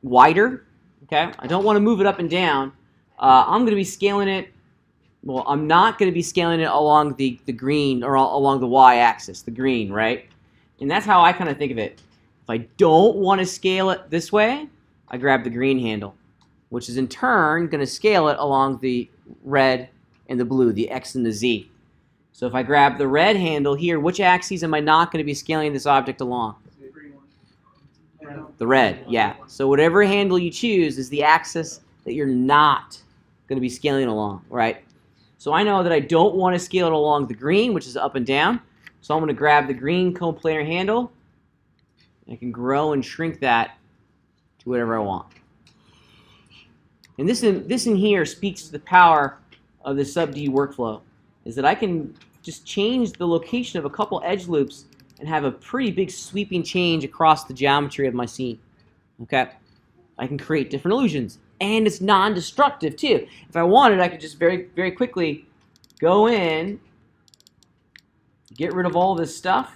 wider, okay, I don't want to move it up and down. I'm going to be scaling it. Well, I'm not going to be scaling it along the green or along the y-axis, the green, right? And that's how I kind of think of it. If I don't want to scale it this way, I grab the green handle, which is in turn going to scale it along the red and the blue, the X and the Z. So if I grab the red handle here, which axes am I not going to be scaling this object along? The green one. The red, yeah. So whatever handle you choose is the axis that you're not going to be scaling along, right? So I know that I don't want to scale it along the green, which is up and down. So I'm going to grab the green coplanar handle. I can grow and shrink that to whatever I want. And this in here speaks to the power of the sub-D workflow, is that I can just change the location of a couple edge loops and have a pretty big sweeping change across the geometry of my scene. Okay? I can create different illusions. And it's non-destructive too. If I wanted, I could just very, very quickly go in, get rid of all this stuff.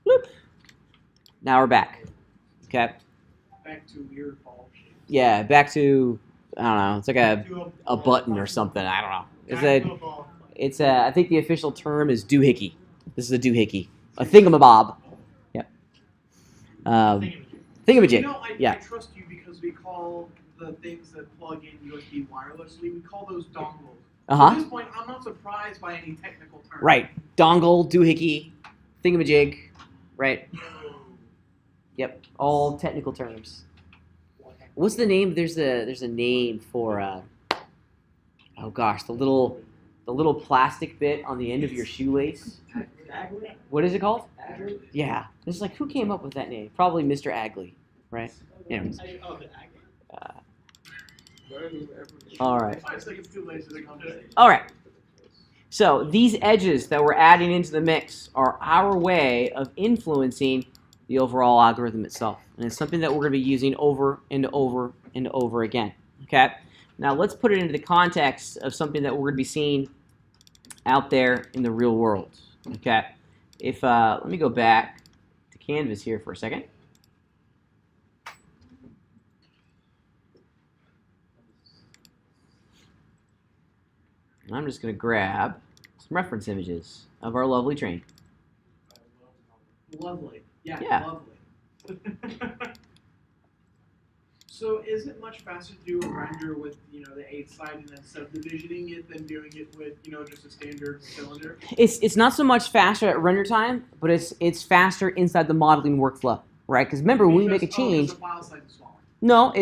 Bloop. Now we're back. Okay? Back to weird ball shape. Yeah, back to, I don't know, it's like Do a button or something. I don't know. It's a, It's I think the official term is doohickey. This is a doohickey, a thingamabob. Yep. Thingamajig. I Yeah. trust you because we call the things that plug in USB wirelessly, we call those dongles. Uh-huh. At this point, I'm not surprised by any technical terms. Right. Dongle, doohickey, thingamajig. Right. Yep. All technical terms. What's the name? There's a name for oh gosh, the little plastic bit on the end of your shoelace. What is it called? Yeah. It's like, who came up with that name? Probably Mr. Agley, right? Anyways. All right. 5 seconds too late to the conversation. All right. So these edges that we're adding into the mix are our way of influencing the overall algorithm itself. And it's something that we're going to be using over and over and over again. Okay? Now let's put it into the context of something that we're going to be seeing out there in the real world. Okay? If let me go back to Canvas here for a second. And I'm just going to grab some reference images of our lovely train. Lovely. Yeah, Yeah. lovely. So is it much faster to do a render with, the 8 side and then subdivisioning it than doing it with, just a standard cylinder? It's not so much faster at render time, but it's faster inside the modeling workflow, right? Because remember, when we make a change, The file size is smaller. no,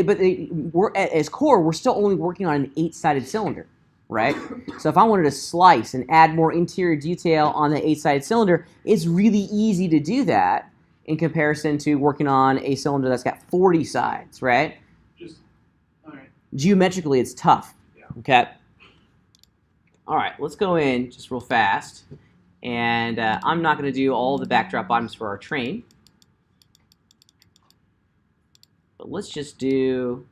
we're as core, we're still only working on an 8-sided cylinder, right? So if I wanted to slice and add more interior detail on the 8-sided cylinder, it's really easy to do that in comparison to working on a cylinder that's got 40 sides, right? All right. Geometrically, it's tough. Yeah. Okay. All right, let's go in just real fast, and I'm not going to do all the backdrop items for our train, but let's just do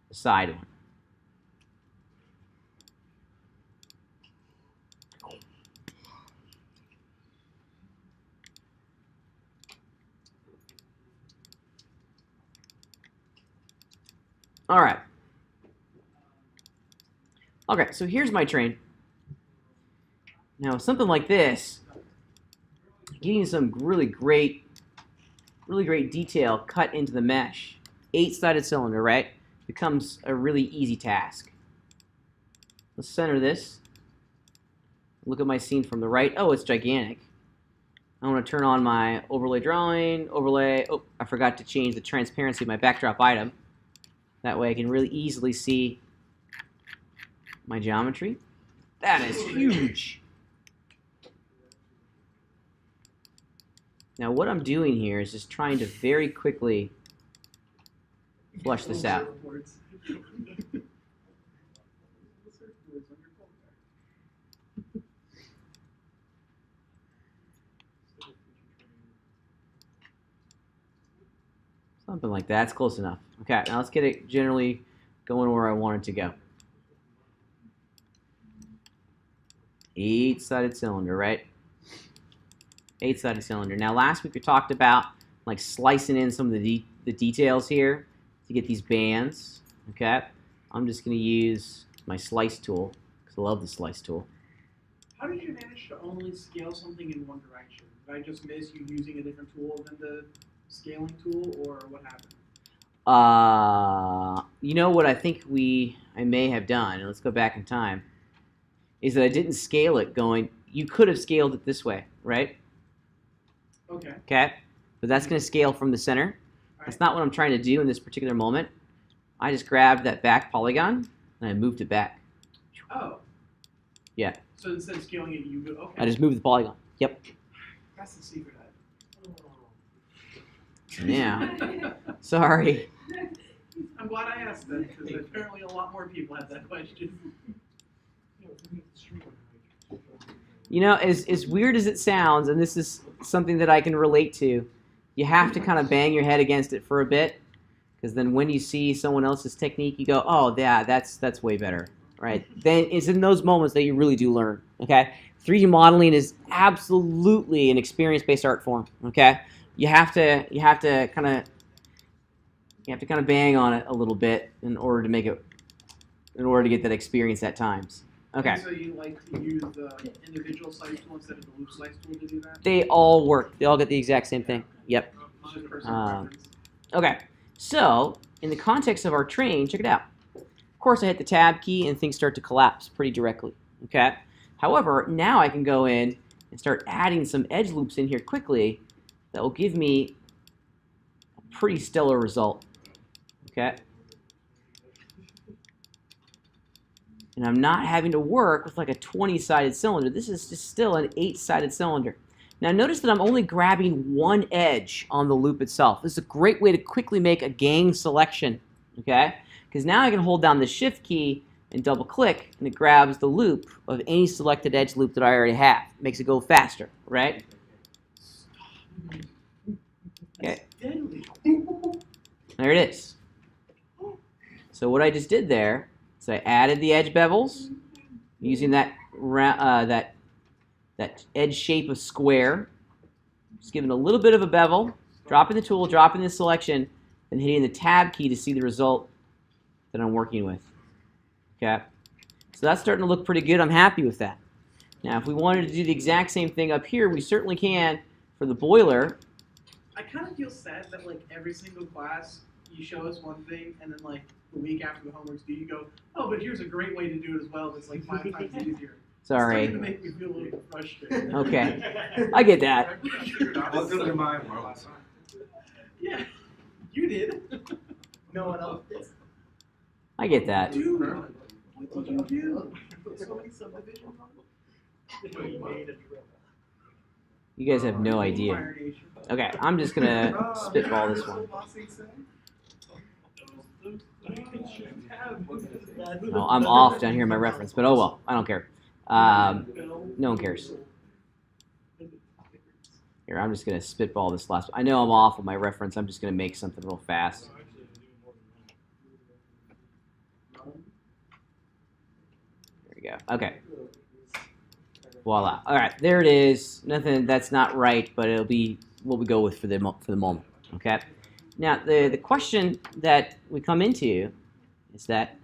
the side one. All right. Okay, so here's my train. Now, something like this, getting some really great detail cut into the mesh, 8-sided cylinder, right, becomes a really easy task. Let's center this. Look at my scene from the right. Oh, it's gigantic. I want to turn on my overlay drawing, overlay. Oh, I forgot to change the transparency of my backdrop item. That way I can really easily see my geometry. That is huge. Now what I'm doing here is just trying to very quickly flush this out. Something like that. That's close enough. Okay, now let's get it generally going where I want it to go. 8-sided cylinder, right? 8-sided cylinder. Now last week we talked about like slicing in some of the details here to get these bands. Okay, I'm just going to use my slice tool because I love the slice tool. How did you manage to only scale something in one direction? Did I just miss you using a different tool than the scaling tool, or what happened? You know what I think I may have done, and let's go back in time, is that I didn't scale it going, you could have scaled it this way, right? Okay. Okay, but that's going to scale from the center. Right. That's not what I'm trying to do in this particular moment. I just grabbed that back polygon, and I moved it back. Oh. Yeah. So instead of scaling it, you go, okay. I just moved the polygon. Yep. That's the secret. Yeah. Sorry. I'm glad I asked that, because apparently a lot more people have that question. You know, as weird as it sounds, and this is something that I can relate to, you have to kind of bang your head against it for a bit, because then when you see someone else's technique, you go, oh, yeah, that's way better, right? Then it's in those moments that you really do learn, okay? 3D modeling is absolutely an experience-based art form, okay? You have to kind of bang on it a little bit in order to get that experience at times. Okay. And so you like to use the individual slice tool instead of the loop slice tool to do that? They all work. They all get the exact same thing. Yep. It's just personal preference. Okay. So, in the context of our train, check it out. Of course, I hit the tab key and things start to collapse pretty directly. Okay. However, now I can go in and start adding some edge loops in here quickly that will give me a pretty stellar result. Okay. And I'm not having to work with like a 20-sided cylinder. This is just still an 8-sided cylinder. Now notice that I'm only grabbing one edge on the loop itself. This is a great way to quickly make a gang selection, okay? Because now I can hold down the shift key and double click, and it grabs the loop of any selected edge loop that I already have. Makes it go faster, right? Okay. There it is. So what I just did there is I added the edge bevels using that edge shape of square. Just giving a little bit of a bevel, dropping the tool, dropping the selection, and hitting the tab key to see the result that I'm working with. Okay, so that's starting to look pretty good. I'm happy with that. Now, if we wanted to do the exact same thing up here, we certainly can for the boiler. I kind of feel sad that like every single class you show us one thing, and then like the week after the homework's due, you go, "Oh, but here's a great way to do it as well. That's like 5 times easier." Sorry. It's starting to make me feel a little frustrated. Okay, I get that. What's in your mind, bro? Yeah, you did. No one else did. I get that. Dude, what did you do? So many subdivisions on it. You guys have no idea. Okay, I'm just gonna spitball this one. No, I'm off down here in my reference, but oh well, I don't care. No one cares. Here, I'm just gonna spitball this last one. I know I'm off with my reference. I'm just gonna make something real fast. There we go. Okay. Voila. All right, there it is. Nothing that's not right, but it'll be what we go with for the moment. Okay. Now the question that we come into is that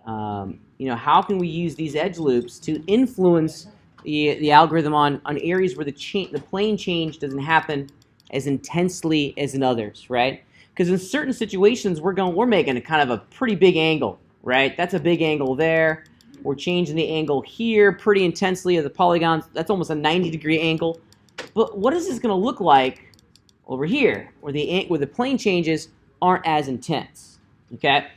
how can we use these edge loops to influence the algorithm on areas where the plane change doesn't happen as intensely as in others, right? Because in certain situations we're making a kind of a pretty big angle, right? That's a big angle there. We're changing the angle here pretty intensely of the polygons. That's almost a 90-degree angle. But what is this going to look like over here, where the plane changes aren't as intense? Okay.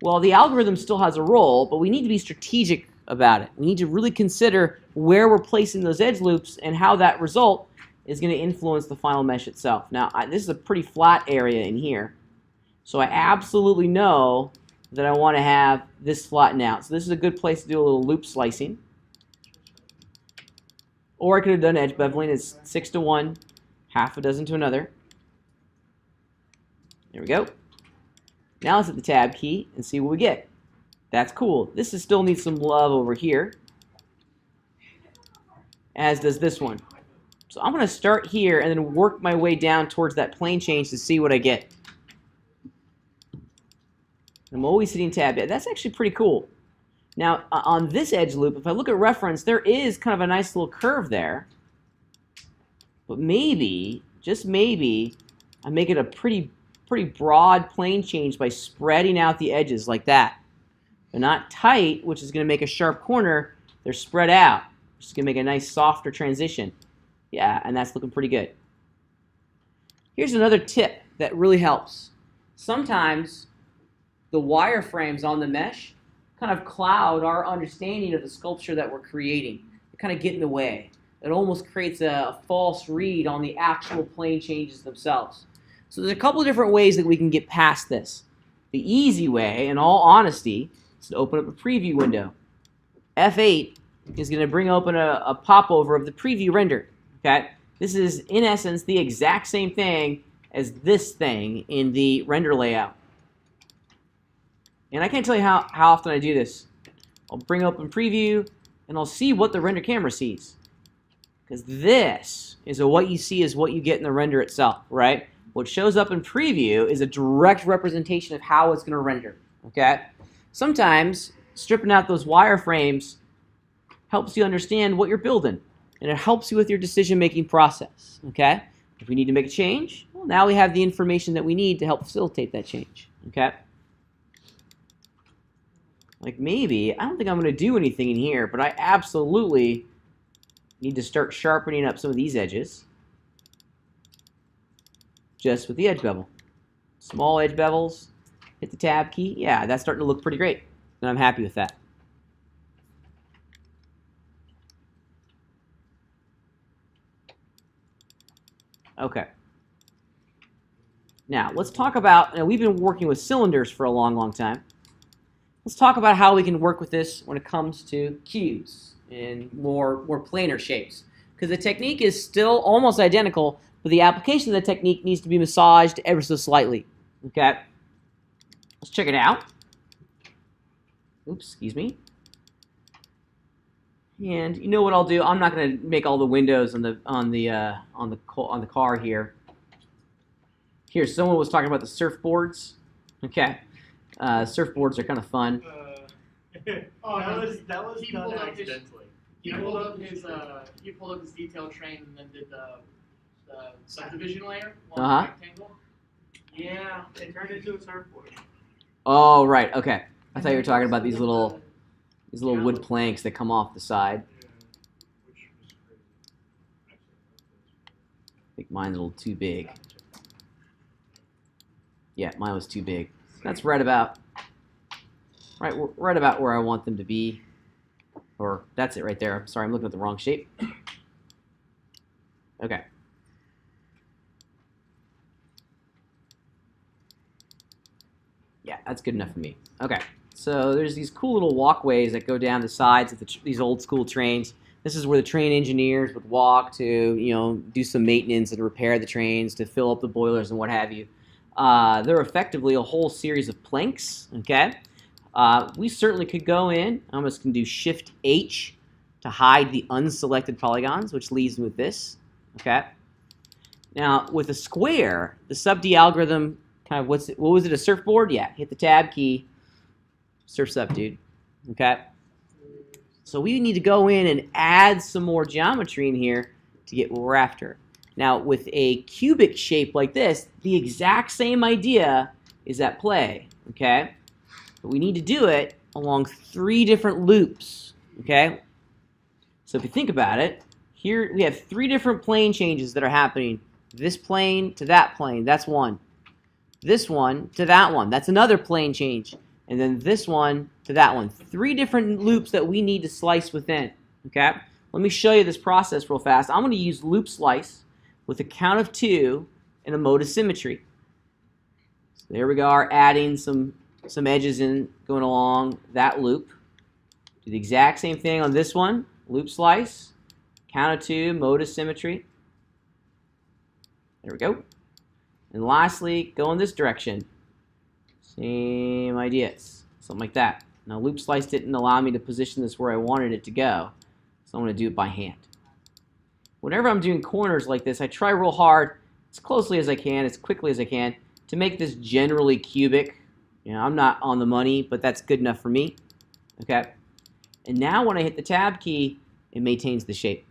Well, the algorithm still has a role, but we need to be strategic about it. We need to really consider where we're placing those edge loops and how that result is going to influence the final mesh itself. Now, this is a pretty flat area in here, so I absolutely know that I want to have this flatten out. So this is a good place to do a little loop slicing. Or I could have done edge beveling. It's 6 to 1, half a dozen to another. There we go. Now let's hit the tab key and see what we get. That's cool. This still needs some love over here, as does this one. So I'm going to start here and then work my way down towards that plane change to see what I get. I'm always hitting tab. That's actually pretty cool. Now, on this edge loop, if I look at reference, there is kind of a nice little curve there. But maybe, just maybe, I make it a pretty broad plane change by spreading out the edges like that. They're not tight, which is going to make a sharp corner. They're spread out, which is going to make a nice softer transition. Yeah, and that's looking pretty good. Here's another tip that really helps. Sometimes the wireframes on the mesh kind of cloud our understanding of the sculpture that we're creating. They kind of get in the way. It almost creates a false read on the actual plane changes themselves. So there's a couple of different ways that we can get past this. The easy way, in all honesty, is to open up a preview window. F8 is going to bring open a popover of the preview render. Okay? This is, in essence, the exact same thing as this thing in the render layout. And I can't tell you how often I do this. I'll bring open preview, and I'll see what the render camera sees. Because this is what you see is what you get in the render itself, right? What shows up in preview is a direct representation of how it's going to render, okay? Sometimes stripping out those wireframes helps you understand what you're building, and it helps you with your decision-making process, okay? If we need to make a change, well, now we have the information that we need to help facilitate that change, okay? Like maybe, I don't think I'm going to do anything in here, but I absolutely need to start sharpening up some of these edges just with the edge bevel. Small edge bevels, hit the tab key. Yeah, that's starting to look pretty great, and I'm happy with that. Okay. Now, let's talk about, we've been working with cylinders for a long, long time. Let's talk about how we can work with this when it comes to cubes and more planar shapes. Because the technique is still almost identical, but the application of the technique needs to be massaged ever so slightly. Okay? Let's check it out. Oops, excuse me. And you know what I'll do? I'm not going to make all the windows on the car here. Here, someone was talking about the surfboards. Okay, surfboards are kind of fun. Oh, that was he done pulled up his- accidentally. He pulled up his detail train and then did the subdivision layer along the rectangle. Yeah, it turned into a surfboard. Oh, right. Okay, I thought you were talking about these little wood planks that come off the side. I think mine's a little too big. Yeah, mine was too big. That's right about where I want them to be. Or that's it right there. I'm sorry, I'm looking at the wrong shape. Okay. Yeah, that's good enough for me. Okay, so there's these cool little walkways that go down the sides of these old school trains. This is where the train engineers would walk to, do some maintenance and repair the trains, to fill up the boilers and what have you. They're effectively a whole series of planks, okay? We certainly could go in. I'm just going to do Shift-H to hide the unselected polygons, which leaves me with this, okay? Now, with a square, the sub-D algorithm, kind of, what was it, a surfboard? Yeah, hit the tab key, surf's up, dude, okay? So we need to go in and add some more geometry in here to get what we're after. Now, with a cubic shape like this, the exact same idea is at play, okay? But we need to do it along 3 different loops, okay? So if you think about it, here we have 3 different plane changes that are happening. This plane to that plane, that's one. This one to that one, that's another plane change. And then this one to that one. 3 different loops that we need to slice within, okay? Let me show you this process real fast. I'm going to use loop slice with a count of 2 and a mode of symmetry. So there we go, are adding some edges in, going along that loop. Do the exact same thing on this one, loop slice, count of 2, mode of symmetry. There we go. And lastly, go in this direction. Same ideas, something like that. Now loop slice didn't allow me to position this where I wanted it to go, so I'm going to do it by hand. Whenever I'm doing corners like this, I try real hard, as closely as I can, as quickly as I can, to make this generally cubic. I'm not on the money, but that's good enough for me. Okay. And now when I hit the tab key, it maintains the shape.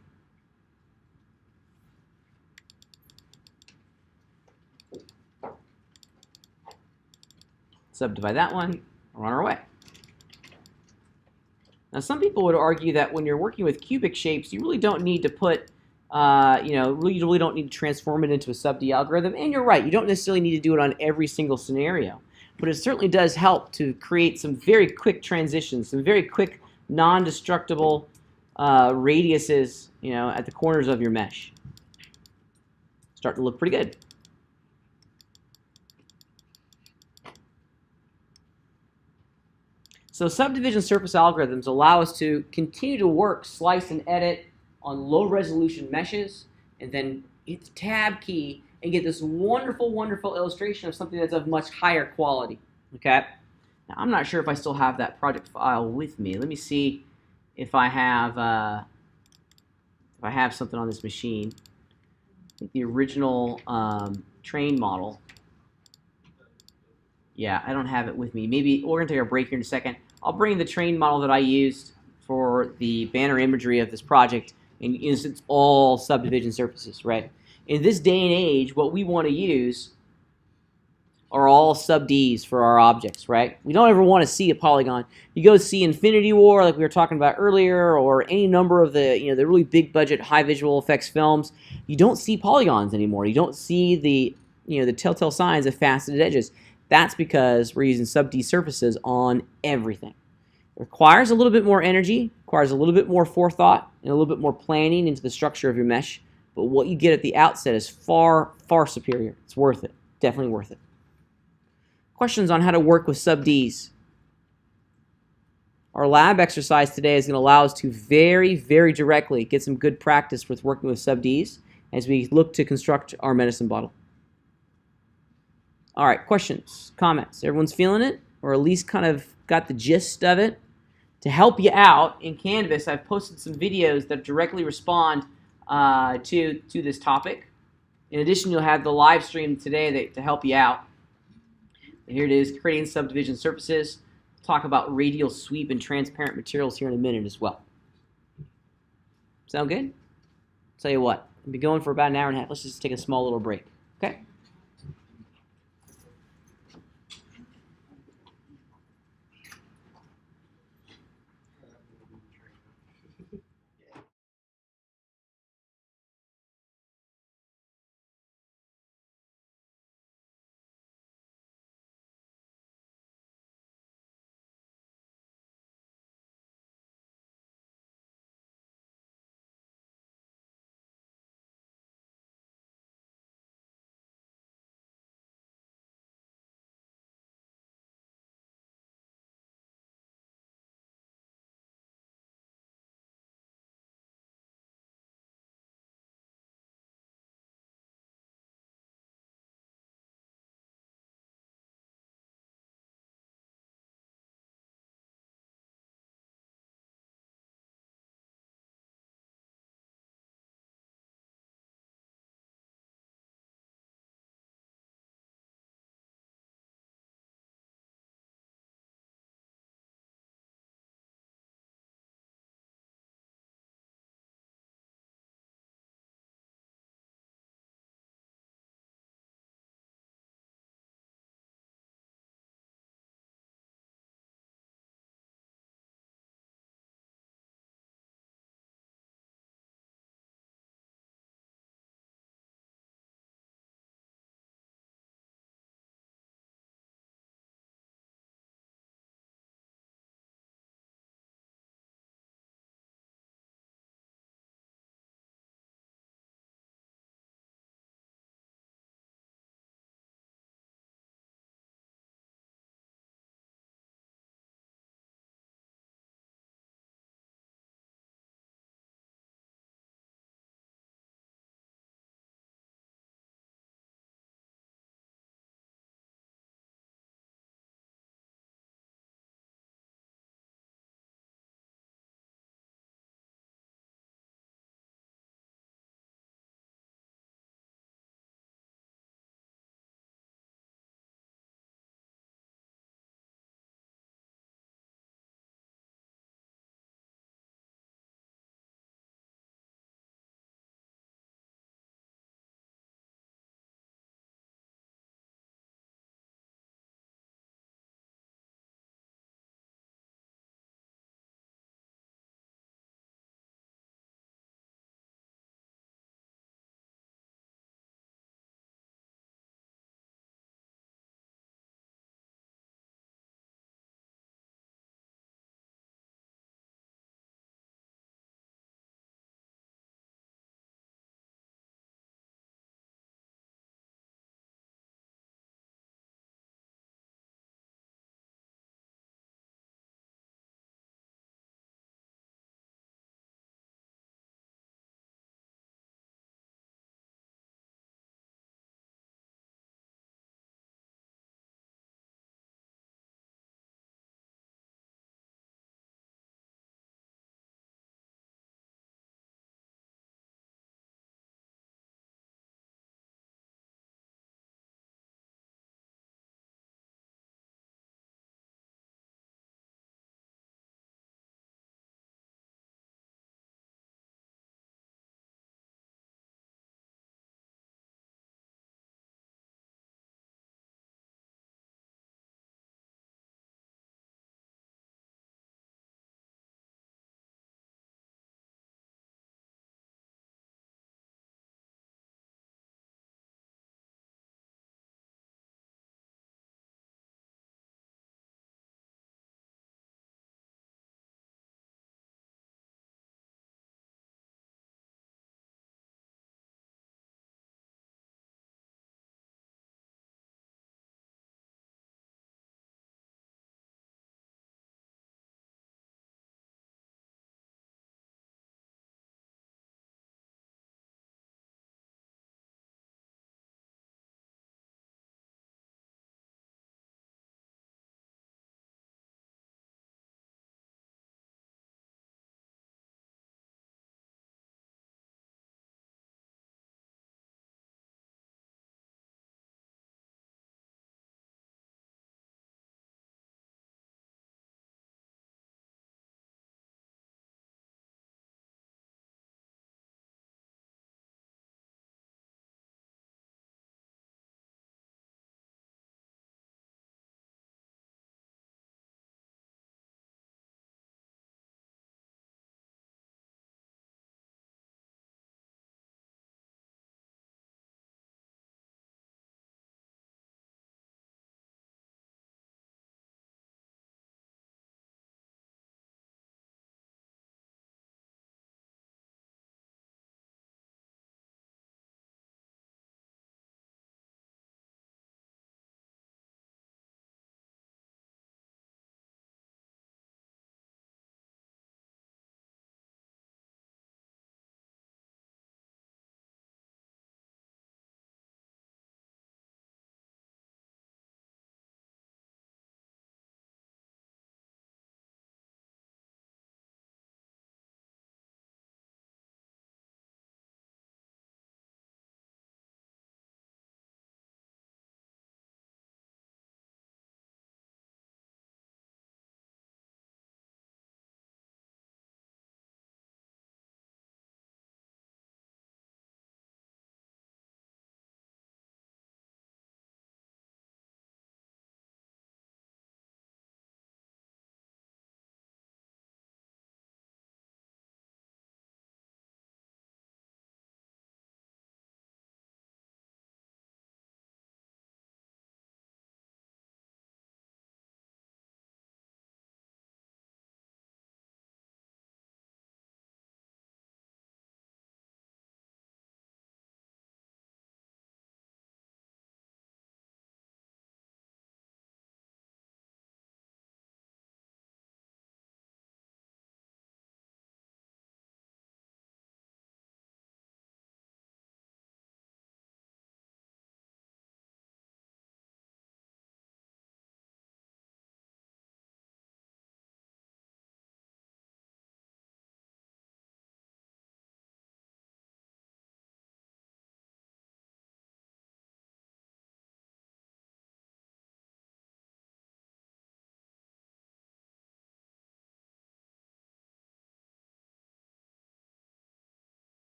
Subdivide that one, we're on our way. Now some people would argue that when you're working with cubic shapes, you really don't need to put, you really don't need to transform it into a sub-D algorithm. And you're right, you don't necessarily need to do it on every single scenario. But it certainly does help to create some very quick transitions, some very quick non-destructible radiuses, at the corners of your mesh. Start to look pretty good. So subdivision surface algorithms allow us to continue to work, slice, and edit on low-resolution meshes, and then hit the tab key and get this wonderful, wonderful illustration of something that's of much higher quality. Okay? Now, I'm not sure if I still have that project file with me. Let me see if I have something on this machine. I think the original train model. Yeah, I don't have it with me. Maybe we're going to take a break here in a second. I'll bring the train model that I used for the banner imagery of this project, and it's all subdivision surfaces, right? In this day and age, what we want to use are all sub Ds for our objects, right? We don't ever want to see a polygon. You go see Infinity War, like we were talking about earlier, or any number of the the really big budget, high visual effects films. You don't see polygons anymore. You don't see the the telltale signs of faceted edges. That's because we're using sub D surfaces on everything. It requires a little bit more energy, requires a little bit more forethought, and a little bit more planning into the structure of your mesh. But what you get at the outset is far, far superior. It's worth it. Definitely worth it. Questions on how to work with sub Ds. Our lab exercise today is going to allow us to very, very directly get some good practice with working with sub Ds as we look to construct our medicine bottle. All right, questions, comments? Everyone's feeling it, or at least kind of got the gist of it? To help you out in Canvas, I've posted some videos that directly respond to this topic. In addition, you'll have the live stream today to help you out. Here it is, creating subdivision surfaces. We'll talk about radial sweep and transparent materials here in a minute as well. Sound good? Tell you what, we'll be going for about an hour and a half. Let's just take a small little break, okay?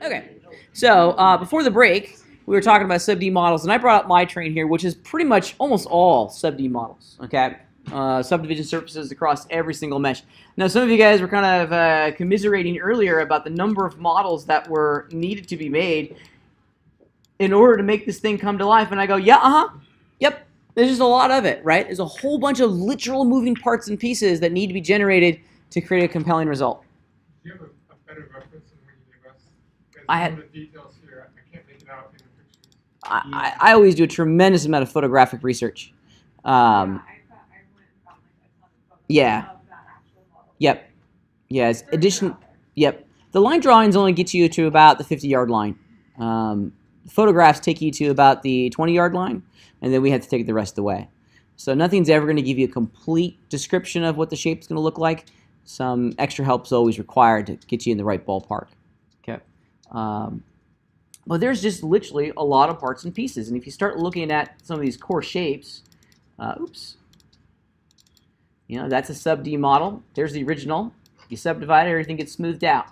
Okay, so before the break, we were talking about sub-D models, and I brought up my train here, which is pretty much almost all sub-D models, okay? Subdivision surfaces across every single mesh. Now, some of you guys were kind of commiserating earlier about the number of models that were needed to be made in order to make this thing come to life, and I go, yeah, yep, there's just a lot of it, right? There's a whole bunch of literal moving parts and pieces that need to be generated to create a compelling result. Do you have a better reference than when you gave us? Because I had- some of the details here, I can't make it out in the pictures. I always do a tremendous amount of photographic research. Yeah. Yep. Yes. Yep. The line drawings only get you to about the 50-yard line. Photographs take you to about the 20-yard line, and then we have to take it the rest of the way. So nothing's ever going to give you a complete description of what the shape's going to look like. Some extra help is always required to get you in the right ballpark. Okay. But there's just literally a lot of parts and pieces, and if you start looking at some of these core shapes, that's a sub-D model. There's the original. You subdivide it, everything gets smoothed out.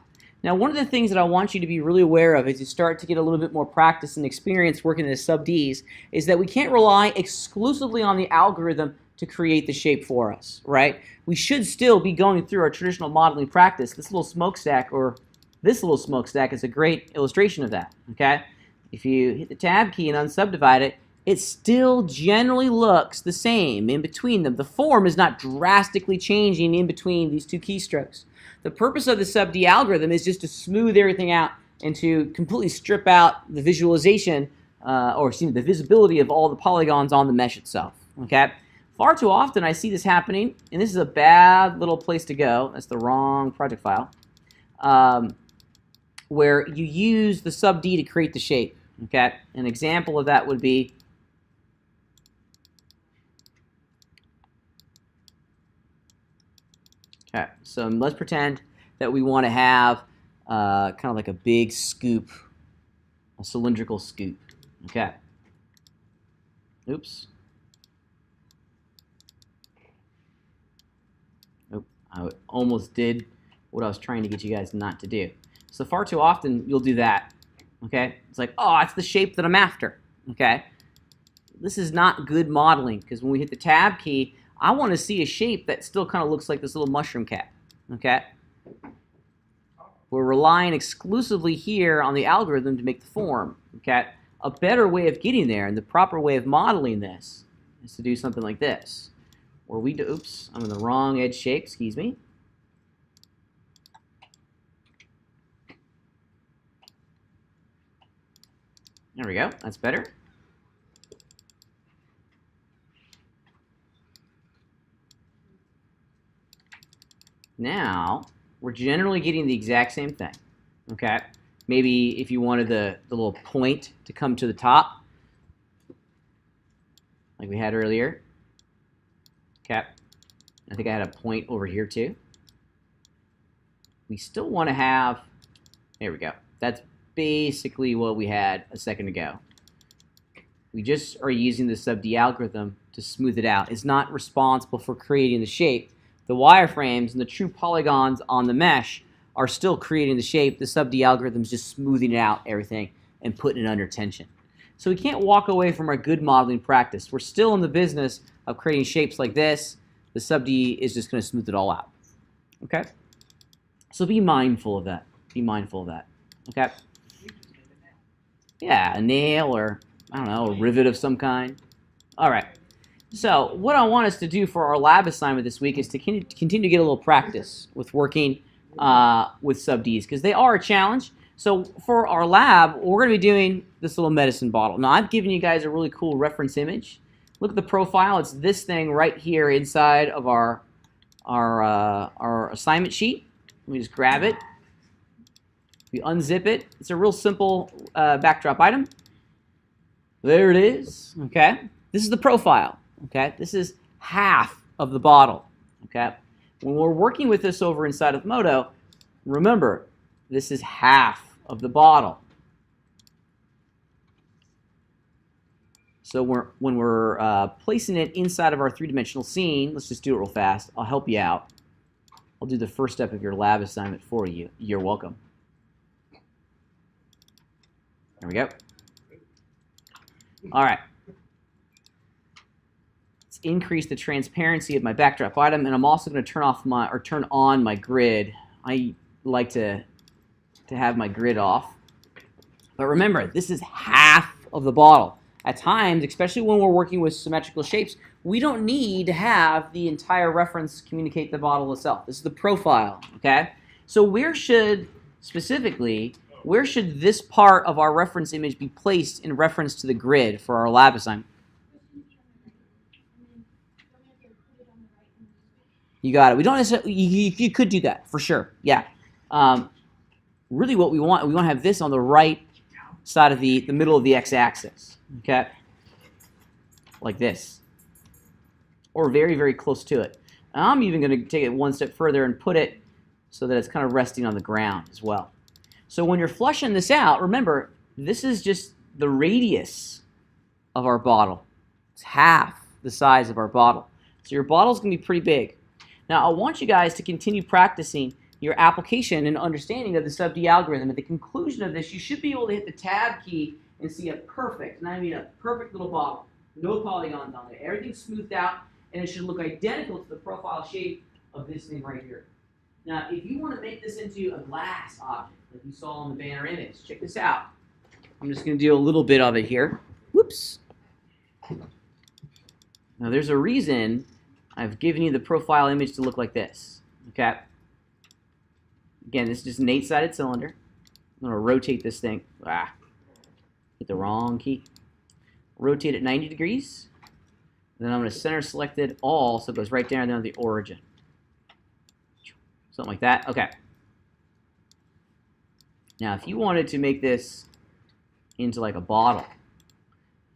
Now, one of the things that I want you to be really aware of as you start to get a little bit more practice and experience working as sub-Ds is that we can't rely exclusively on the algorithm to create the shape for us, right? We should still be going through our traditional modeling practice. This little smokestack or this little smokestack is a great illustration of that, okay? If you hit the tab key and unsubdivide it, it still generally looks the same in between them. The form is not drastically changing in between these two keystrokes. The purpose of the sub-D algorithm is just to smooth everything out and to completely strip out the visualization, the visibility of all the polygons on the mesh itself, okay? Far too often I see this happening, and this is a bad little place to go. That's the wrong project file. Where you use the sub-D to create the shape, okay? An example of that would be okay, so let's pretend that we want to have kind of like a big scoop, a cylindrical scoop, okay? Oops. Oh, I almost did what I was trying to get you guys not to do. So far too often, you'll do that, okay? It's like, oh, it's the shape that I'm after, okay? This is not good modeling, because when we hit the tab key, I want to see a shape that still kind of looks like this little mushroom cap, okay? We're relying exclusively here on the algorithm to make the form, okay? A better way of getting there, and the proper way of modeling this, is to do something like this, where we do, oops, I'm in the wrong edge shape, excuse me. There we go, that's better. Now, we're generally getting the exact same thing, okay? Maybe if you wanted the little point to come to the top, like we had earlier, okay? I think I had a point over here too. We still want to have, there we go. That's basically what we had a second ago. We just are using the sub-D algorithm to smooth it out. It's not responsible for creating the shape. The wireframes and the true polygons on the mesh are still creating the shape. The sub-D algorithm is just smoothing out everything and putting it under tension. So we can't walk away from our good modeling practice. We're still in the business of creating shapes like this. The sub-D is just going to smooth it all out. Okay? So be mindful of that. Be mindful of that. Okay? Yeah, a nail or, I don't know, a rivet of some kind. All right. So what I want us to do for our lab assignment this week is to continue to get a little practice with working with sub-Ds, because they are a challenge. So for our lab, we're going to be doing this little medicine bottle. Now, I've given you guys a really cool reference image. Look at the profile. It's this thing right here inside of our assignment sheet. Let me just grab it. We unzip it. It's a real simple backdrop item. There it is. Okay. This is the profile. Okay. This is half of the bottle. Okay. When we're working with this over inside of Modo, remember, this is half of the bottle. So when we're placing it inside of our three-dimensional scene, let's just do it real fast. I'll help you out. I'll do the first step of your lab assignment for you. You're welcome. There we go. All right. Let's increase the transparency of my backdrop item, and I'm also going to turn on my grid. I like to have my grid off. But remember, this is half of the bottle. At times, especially when we're working with symmetrical shapes, we don't need to have the entire reference communicate the bottle itself. This is the profile, okay? So where should this part of our reference image be placed in reference to the grid for our lab assignment? You got it. We don't necessarily, you could do that, for sure, yeah. Really what we want to have this on the right side of the middle of the x-axis, okay? Like this. Or very, very close to it. I'm even going to take it one step further and put it so that it's kind of resting on the ground as well. So when you're flushing this out, remember, this is just the radius of our bottle. It's half the size of our bottle. So your bottle's going to be pretty big. Now, I want you guys to continue practicing your application and understanding of the sub-D algorithm. At the conclusion of this, you should be able to hit the tab key and see a perfect, and I mean a perfect little bottle. No polygons on there. Everything's smoothed out, and it should look identical to the profile shape of this thing right here. Now, if you want to make this into a glass object, like you saw on the banner image, check this out. I'm just going to do a little bit of it here. Whoops. Now, there's a reason I've given you the profile image to look like this. Okay? Again, this is just an 8-sided cylinder. I'm going to rotate this thing. Hit the wrong key. Rotate it 90 degrees. Then I'm going to center select it all so it goes right down to the origin. Something like that. Okay. Now, if you wanted to make this into like a bottle,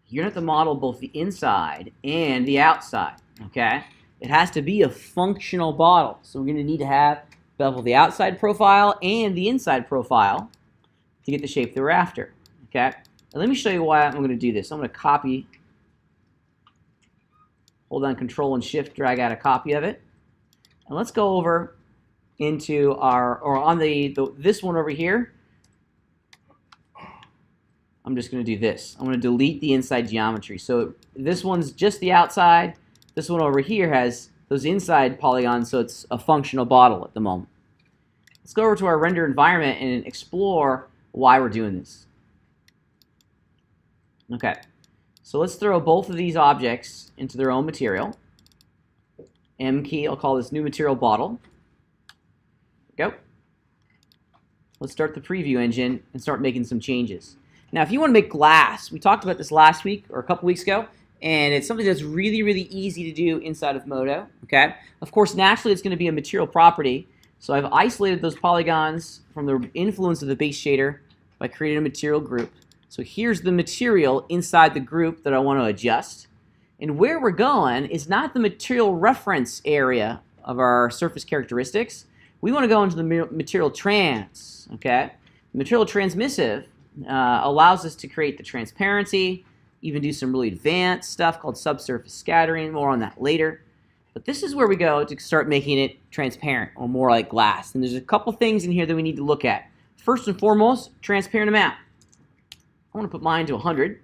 you're going to have to model both the inside and the outside. Okay? It has to be a functional bottle. So we're going to need to have bevel the outside profile and the inside profile to get the shape that we're after. Okay? Now let me show you why I'm going to do this. I'm going to copy, hold down Control and Shift, drag out a copy of it. And let's go over into our, or on this one over here, I'm just going to do this. I'm going to delete the inside geometry. So this one's just the outside. This one over here has those inside polygons, so it's a functional bottle at the moment. Let's go over to our render environment and explore why we're doing this. Okay, so let's throw both of these objects into their own material. M key, I'll call this new material bottle. Go. Let's start the preview engine and start making some changes. Now, if you want to make glass, we talked about this last week or a couple weeks ago, and it's something that's really, really easy to do inside of Modo. Okay. Of course, naturally, it's going to be a material property. So I've isolated those polygons from the influence of the base shader by creating a material group. So here's the material inside the group that I want to adjust. And where we're going is not the material reference area of our surface characteristics. We want to go into the material trans. Okay. The material transmissive allows us to create the transparency, even do some really advanced stuff called subsurface scattering. More on that later. But this is where we go to start making it transparent or more like glass. And there's a couple things in here that we need to look at. First and foremost, transparent amount. I want to put mine to 100.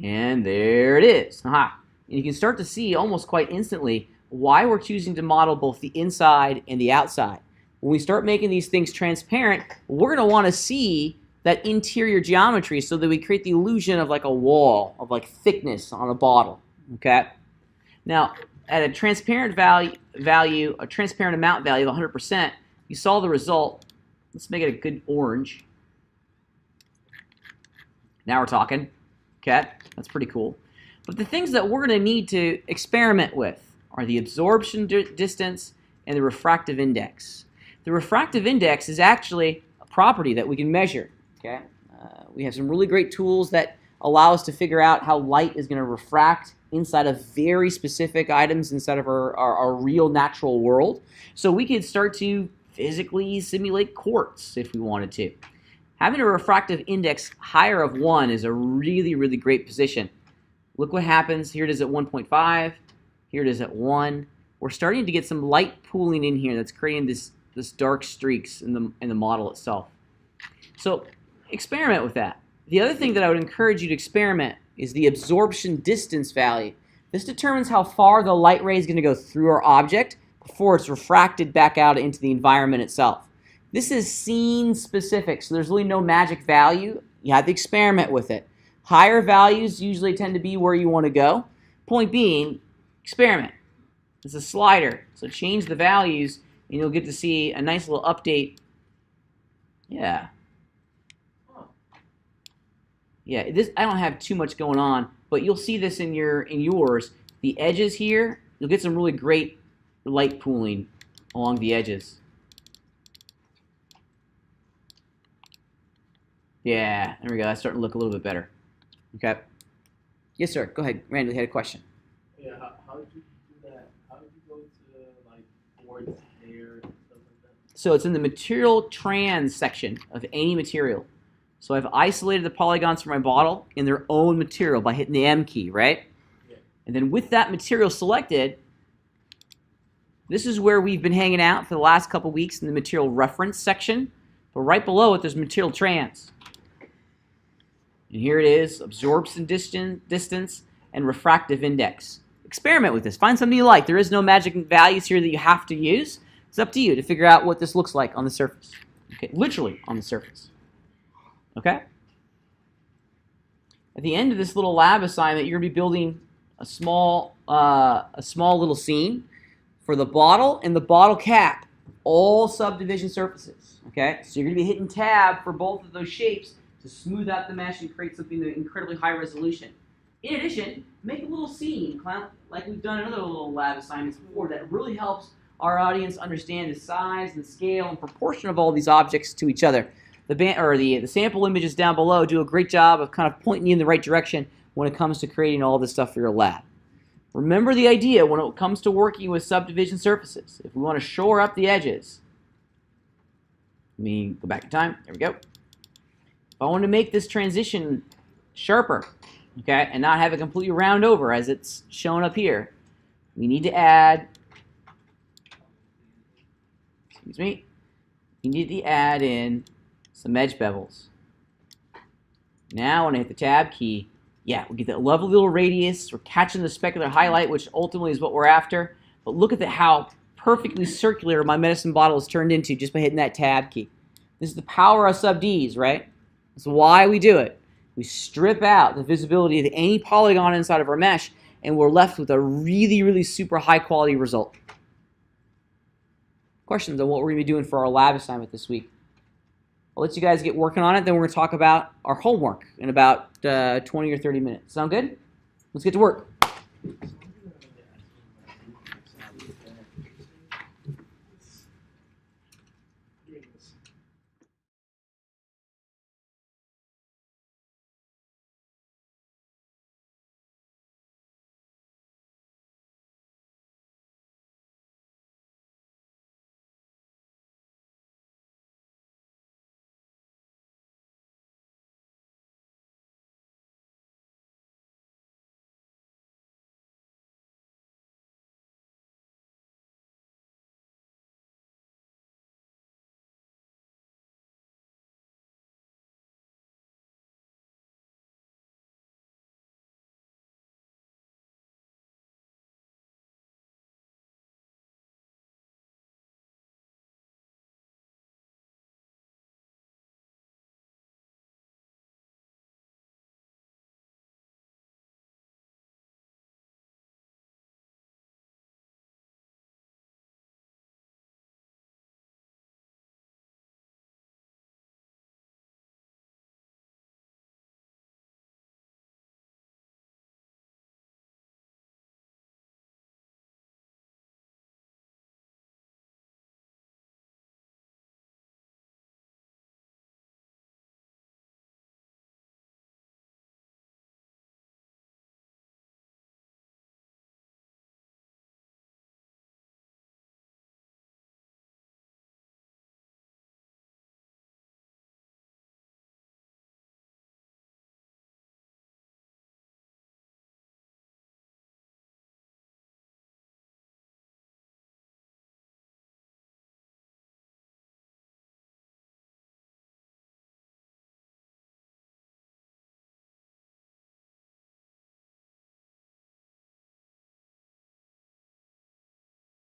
And there it is. Aha. And you can start to see almost quite instantly why we're choosing to model both the inside and the outside. When we start making these things transparent, we're going to want to see that interior geometry so that we create the illusion of like a wall, of like thickness on a bottle. Okay? Now, at a transparent value, a transparent amount value of 100%, you saw the result. Let's make it a good orange. Now we're talking. Okay? That's pretty cool. But the things that we're going to need to experiment with are the absorption distance and the refractive index. The refractive index is actually a property that we can measure. Okay? We have some really great tools that allow us to figure out how light is going to refract inside of very specific items inside of our real natural world. So we could start to physically simulate quartz if we wanted to. Having a refractive index higher of 1 is a really, really great position. Look what happens. Here it is at 1.5. Here it is at 1. We're starting to get some light pooling in here that's creating this dark streaks in the model itself. So experiment with that. The other thing that I would encourage you to experiment is the absorption distance value. This determines how far the light ray is going to go through our object before it's refracted back out into the environment itself. This is scene specific, so there's really no magic value. You have to experiment with it. Higher values usually tend to be where you want to go. Point being, experiment. It's a slider, so change the values and you'll get to see a nice little update. Yeah. Yeah, this I don't have too much going on, but you'll see this in yours. The edges here, you'll get some really great light pooling along the edges. Yeah, there we go. That's starting to look a little bit better. Okay. Yes, sir. Go ahead. Randy had a question. Yeah, how did you do that? How did you go to like boards, hair, and stuff like that? So it's in the material trans section of any material. So I've isolated the polygons from my bottle in their own material by hitting the M key, right? Yeah. And then with that material selected, this is where we've been hanging out for the last couple weeks in the material reference section. But right below it, there's material trans. And here it is, absorption distance and refractive index. Experiment with this. Find something you like. There is no magic values here that you have to use. It's up to you to figure out what this looks like on the surface. Okay, literally on the surface. Okay? At the end of this little lab assignment, you're going to be building a small little scene for the bottle and the bottle cap. All subdivision surfaces. Okay? So you're going to be hitting tab for both of those shapes to smooth out the mesh and create something that's incredibly high resolution. In addition, make a little scene, like we've done in other little lab assignments before, that really helps our audience understand the size and scale and proportion of all these objects to each other. The sample images down below do a great job of kind of pointing you in the right direction when it comes to creating all this stuff for your lab. Remember the idea when it comes to working with subdivision surfaces. If we want to shore up the edges, let me go back in time. There we go. If I want to make this transition sharper, okay, and not have it completely round over as it's shown up here, we need to add, we need to add in some edge bevels. Now when I hit the tab key, yeah, we get that lovely little radius. We're catching the specular highlight, which ultimately is what we're after. But look at how perfectly circular my medicine bottle is turned into just by hitting that tab key. This is the power of sub Ds, right? That's why we do it. We strip out the visibility of any polygon inside of our mesh, and we're left with a really, really super high quality result. Questions on what we're going to be doing for our lab assignment this week? I'll let you guys get working on it, then we're going to talk about our homework in about 20 or 30 minutes. Sound good? Let's get to work.